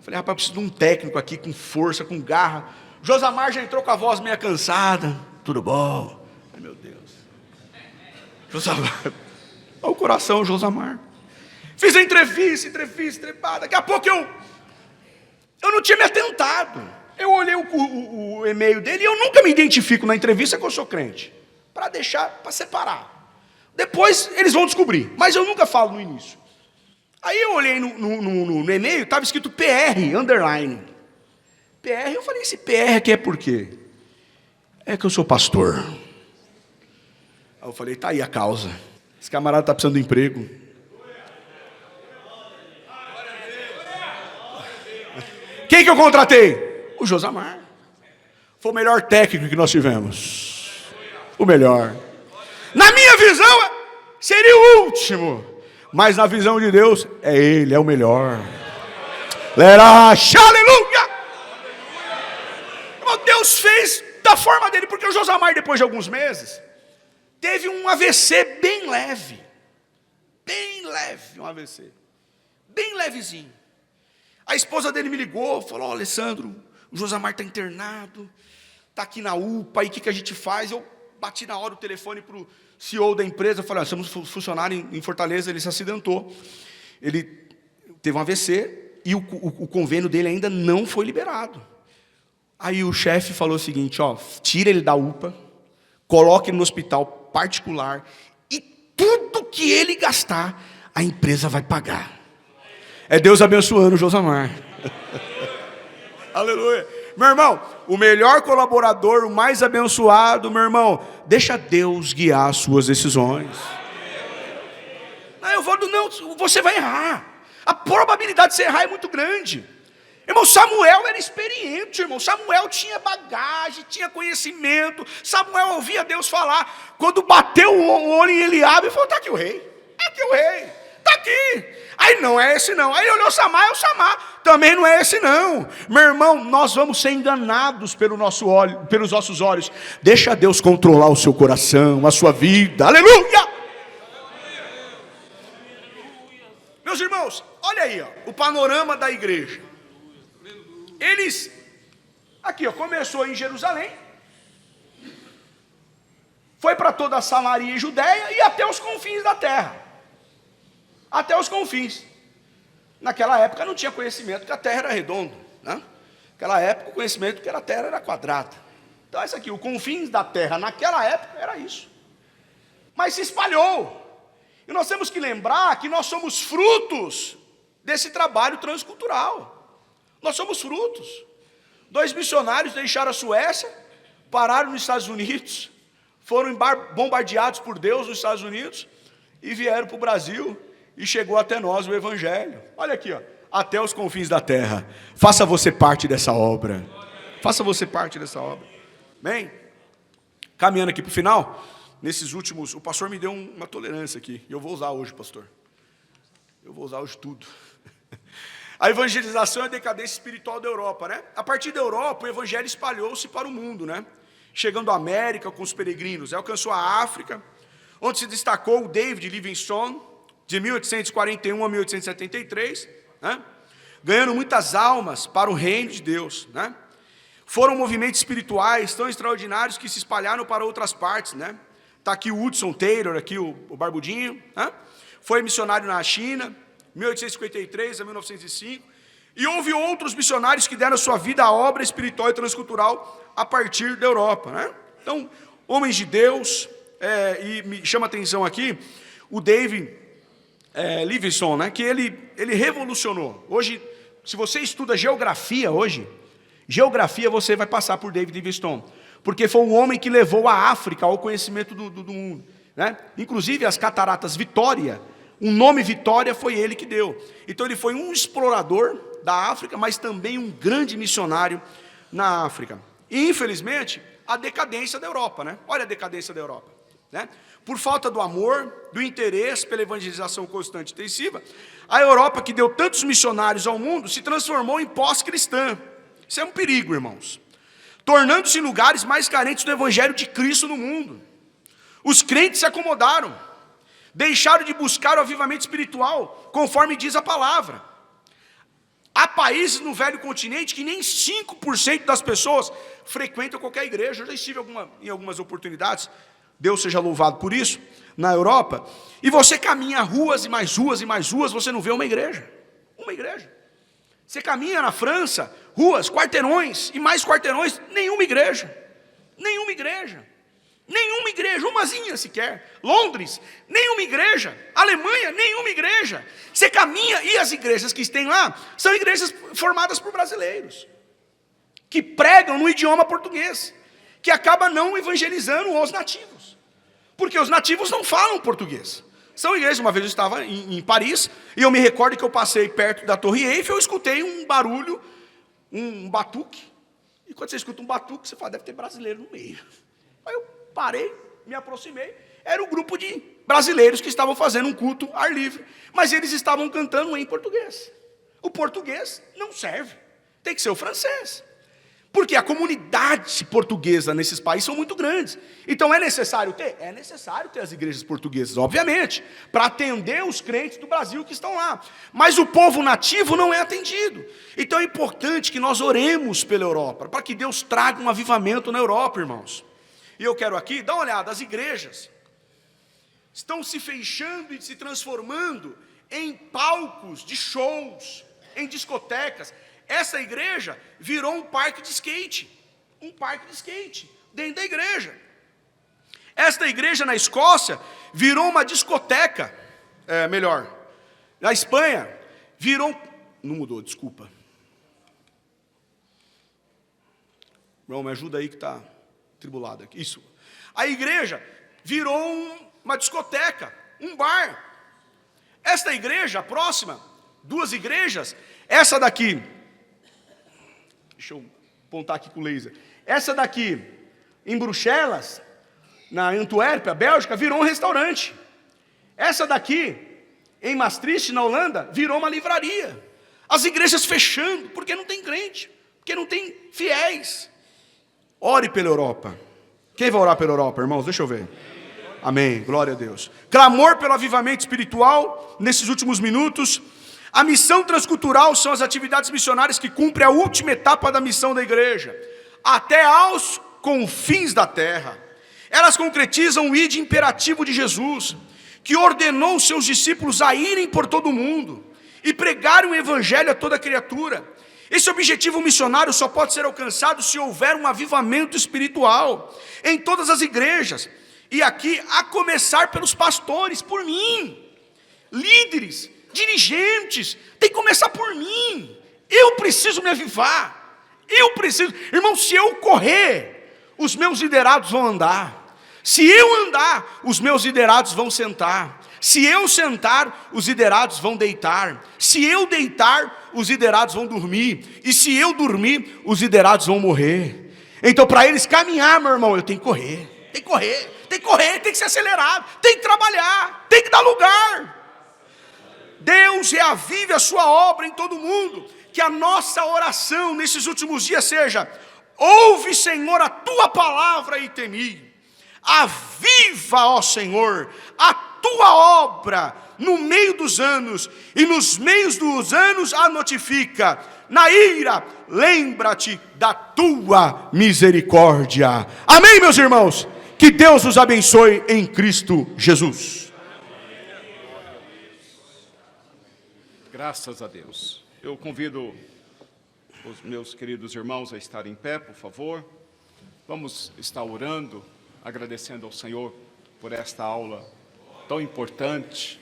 Falei, rapaz, eu preciso de um técnico aqui com força, com garra. Josamar já entrou com a voz meio cansada. Tudo bom? Ai, meu Deus. Josamar. Olha o coração, Josamar. Fiz a entrevista. Daqui a pouco eu não tinha me atentado. Eu olhei o e-mail dele e eu nunca me identifico na entrevista que eu sou crente. Para separar. Depois eles vão descobrir. Mas eu nunca falo no início. Aí eu olhei no e-mail, estava escrito PR, underline. PR, eu falei, esse PR aqui é por quê? É que eu sou pastor. Aí eu falei, tá aí a causa. Esse camarada está precisando de emprego. Quem que eu contratei? O Josamar. Foi o melhor técnico que nós tivemos. O melhor. Na minha visão, seria o último. Mas na visão de Deus, é ele, é o melhor. Aleluia! Deus fez da forma dele, porque o Josamar, depois de alguns meses, teve um AVC bem leve, um AVC, bem levezinho. A esposa dele me ligou, falou, Alessandro, o Josamar está internado, está aqui na UPA, e o que a gente faz? Eu bati na hora o telefone para o CEO da empresa, falei, somos funcionários em Fortaleza, ele se acidentou, ele teve um AVC, e o convênio dele ainda não foi liberado. Aí o chefe falou o seguinte, tira ele da UPA, coloque ele no hospital particular, e tudo que ele gastar, a empresa vai pagar. É Deus abençoando o Josamar. Aleluia. Meu irmão, o melhor colaborador, o mais abençoado, meu irmão, deixa Deus guiar as suas decisões. Não, você vai errar. A probabilidade de você errar é muito grande. Irmão, Samuel era experiente, irmão. Samuel tinha bagagem, tinha conhecimento. Samuel ouvia Deus falar. Quando bateu o olho em Eliabe, ele falou, está aqui o rei. Está aqui. Aí não é esse não. Aí ele olhou Samar, também não é esse não. Meu irmão, nós vamos ser enganados pelos nossos olhos. Deixa Deus controlar o seu coração, a sua vida. Aleluia! Meus irmãos, olha aí, o panorama da igreja. Começou em Jerusalém, foi para toda a Samaria e Judéia e até os confins da terra. Até os confins. Naquela época não tinha conhecimento que a terra era redonda, né? Naquela época o conhecimento que a terra era quadrada. Então isso aqui, o confins da terra naquela época era isso. Mas se espalhou. E nós temos que lembrar que nós somos frutos desse trabalho transcultural. Nós somos frutos. 2 missionários deixaram a Suécia, pararam nos Estados Unidos, foram bombardeados por Deus nos Estados Unidos e vieram para o Brasil e chegou até nós o Evangelho. Olha aqui, ó, até os confins da terra. Faça você parte dessa obra. Faça você parte dessa obra. Bem, caminhando aqui para o final, nesses últimos, o pastor me deu uma tolerância aqui, e eu vou usar hoje, pastor. Eu vou usar hoje tudo. A evangelização e a decadência espiritual da Europa, né? A partir da Europa, o evangelho espalhou-se para o mundo, né? Chegando à América com os peregrinos, alcançou a África, onde se destacou o David Livingstone, de 1841 a 1873, né? Ganhando muitas almas para o reino de Deus, né? Foram movimentos espirituais tão extraordinários que se espalharam para outras partes, né? Está aqui o Hudson Taylor, aqui o barbudinho, né? Foi missionário na China, 1853 a 1905, e houve outros missionários que deram sua vida à obra espiritual e transcultural a partir da Europa, né? Então, homens de Deus, e me chama a atenção aqui, o David Livingstone, né? Que ele revolucionou. Hoje, se você estuda geografia hoje, geografia você vai passar por David Livingstone, porque foi um homem que levou a África ao conhecimento do mundo, né? Inclusive as cataratas Vitória, o nome Vitória foi ele que deu. Então ele foi um explorador da África, mas também um grande missionário na África. E infelizmente, a decadência da Europa, né? Olha a decadência da Europa, né? Por falta do amor, do interesse pela evangelização constante e intensiva, a Europa, que deu tantos missionários ao mundo, se transformou em pós-cristã. Isso é um perigo, irmãos. Tornando-se lugares mais carentes do evangelho de Cristo no mundo. Os crentes se acomodaram, deixaram de buscar o avivamento espiritual, conforme diz a palavra. Há países no velho continente que nem 5% das pessoas frequentam qualquer igreja. Eu já estive em algumas oportunidades, Deus seja louvado por isso, na Europa, e você caminha ruas e mais ruas e mais ruas, você não vê uma igreja. Uma igreja. Você caminha na França, ruas, quarteirões e mais quarteirões, nenhuma igreja. Nenhuma igreja. Nenhuma igreja, umazinha sequer. Londres, nenhuma igreja. Alemanha, nenhuma igreja. Você caminha e as igrejas que tem lá são igrejas formadas por brasileiros, que pregam no idioma português, que acaba não evangelizando os nativos, porque os nativos não falam português. São igrejas. Uma vez eu estava em Paris, e eu me recordo que eu passei perto da Torre Eiffel, eu escutei um barulho, um batuque, e quando você escuta um batuque, você fala, deve ter brasileiro no meio. Aí eu parei, me aproximei, era um grupo de brasileiros que estavam fazendo um culto ar livre, mas eles estavam cantando em português. O português não serve, tem que ser o francês, porque a comunidade portuguesa nesses países são muito grandes. Então é necessário ter? É necessário ter as igrejas portuguesas, obviamente, para atender os crentes do Brasil que estão lá. Mas o povo nativo não é atendido. Então é importante que nós oremos pela Europa, para que Deus traga um avivamento na Europa, irmãos. E eu quero aqui, dá uma olhada, as igrejas estão se fechando e se transformando em palcos de shows, em discotecas. Essa igreja virou um parque de skate, dentro da igreja. Esta igreja na Escócia virou uma discoteca, na Espanha, não mudou, desculpa. Irmão, me ajuda aí que está tribulado aqui. Isso. A igreja virou uma discoteca, um bar. Esta igreja, a próxima, 2 igrejas, essa daqui, deixa eu apontar aqui com o laser. Essa daqui, em Bruxelas, na Antuérpia, Bélgica, virou um restaurante. Essa daqui, em Maastricht, na Holanda, virou uma livraria. As igrejas fechando, porque não tem crente, porque não tem fiéis. Ore pela Europa. Quem vai orar pela Europa, irmãos? Deixa eu ver. Amém, glória a Deus. Clamor pelo avivamento espiritual, nesses últimos minutos. A missão transcultural são as atividades missionárias que cumprem a última etapa da missão da igreja, até aos confins da terra. Elas concretizam o ide imperativo de Jesus, que ordenou os seus discípulos a irem por todo o mundo e pregarem o evangelho a toda criatura. Esse objetivo missionário só pode ser alcançado se houver um avivamento espiritual em todas as igrejas, e aqui a começar pelos pastores, por mim, líderes, dirigentes, tem que começar por mim. Eu preciso me avivar, eu preciso, irmão, se eu correr, os meus liderados vão andar, se eu andar, os meus liderados vão sentar, se eu sentar, os liderados vão deitar, se eu deitar, os liderados vão dormir, e se eu dormir, os liderados vão morrer. Então, para eles caminhar, meu irmão, eu tenho que correr, tem que correr, tem que correr, tem que ser acelerado, tem que trabalhar, tem que dar lugar. Deus reavive a sua obra em todo mundo. Que a nossa oração nesses últimos dias seja: ouve, Senhor, a tua palavra e temi. Aviva, ó Senhor, a tua obra no meio dos anos, e nos meios dos anos a notifica. Na ira, lembra-te da tua misericórdia. Amém, meus irmãos? Que Deus os abençoe em Cristo Jesus. Graças a Deus. Eu convido os meus queridos irmãos a estarem em pé, por favor. Vamos estar orando, agradecendo ao Senhor por esta aula tão importante.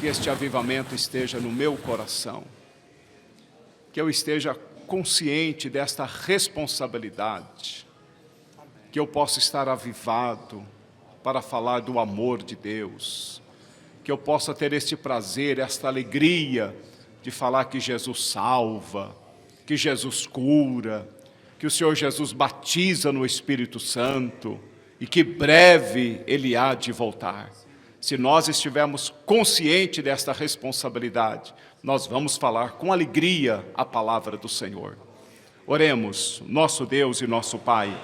Que este avivamento esteja no meu coração. Que eu esteja consciente desta responsabilidade. Que eu possa estar avivado para falar do amor de Deus. Que eu possa ter este prazer, esta alegria de falar que Jesus salva, que Jesus cura, que o Senhor Jesus batiza no Espírito Santo e que breve Ele há de voltar. Se nós estivermos conscientes desta responsabilidade, nós vamos falar com alegria a palavra do Senhor. Oremos, nosso Deus e nosso Pai,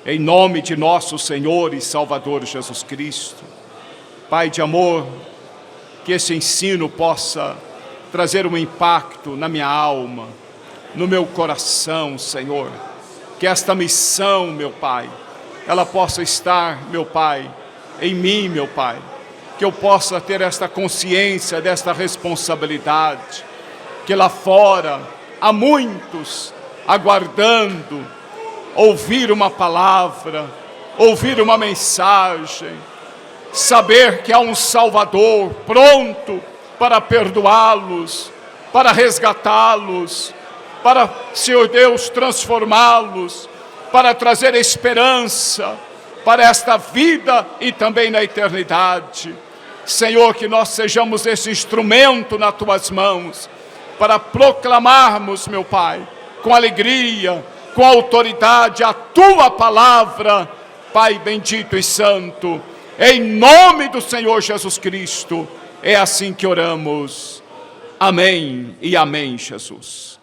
em nome de nosso Senhor e Salvador Jesus Cristo. Pai de amor, que esse ensino possa trazer um impacto na minha alma, no meu coração, Senhor. Que esta missão, meu Pai, ela possa estar, meu Pai, em mim, meu Pai. Que eu possa ter esta consciência, desta responsabilidade. Que lá fora há muitos aguardando ouvir uma palavra, ouvir uma mensagem, saber que há um Salvador pronto para perdoá-los, para resgatá-los, para, Senhor Deus, transformá-los, para trazer esperança para esta vida e também na eternidade. Senhor, que nós sejamos esse instrumento nas Tuas mãos, para proclamarmos, meu Pai, com alegria, com autoridade, a Tua palavra, Pai bendito e santo, em nome do Senhor Jesus Cristo. É assim que oramos. Amém e amém, Jesus.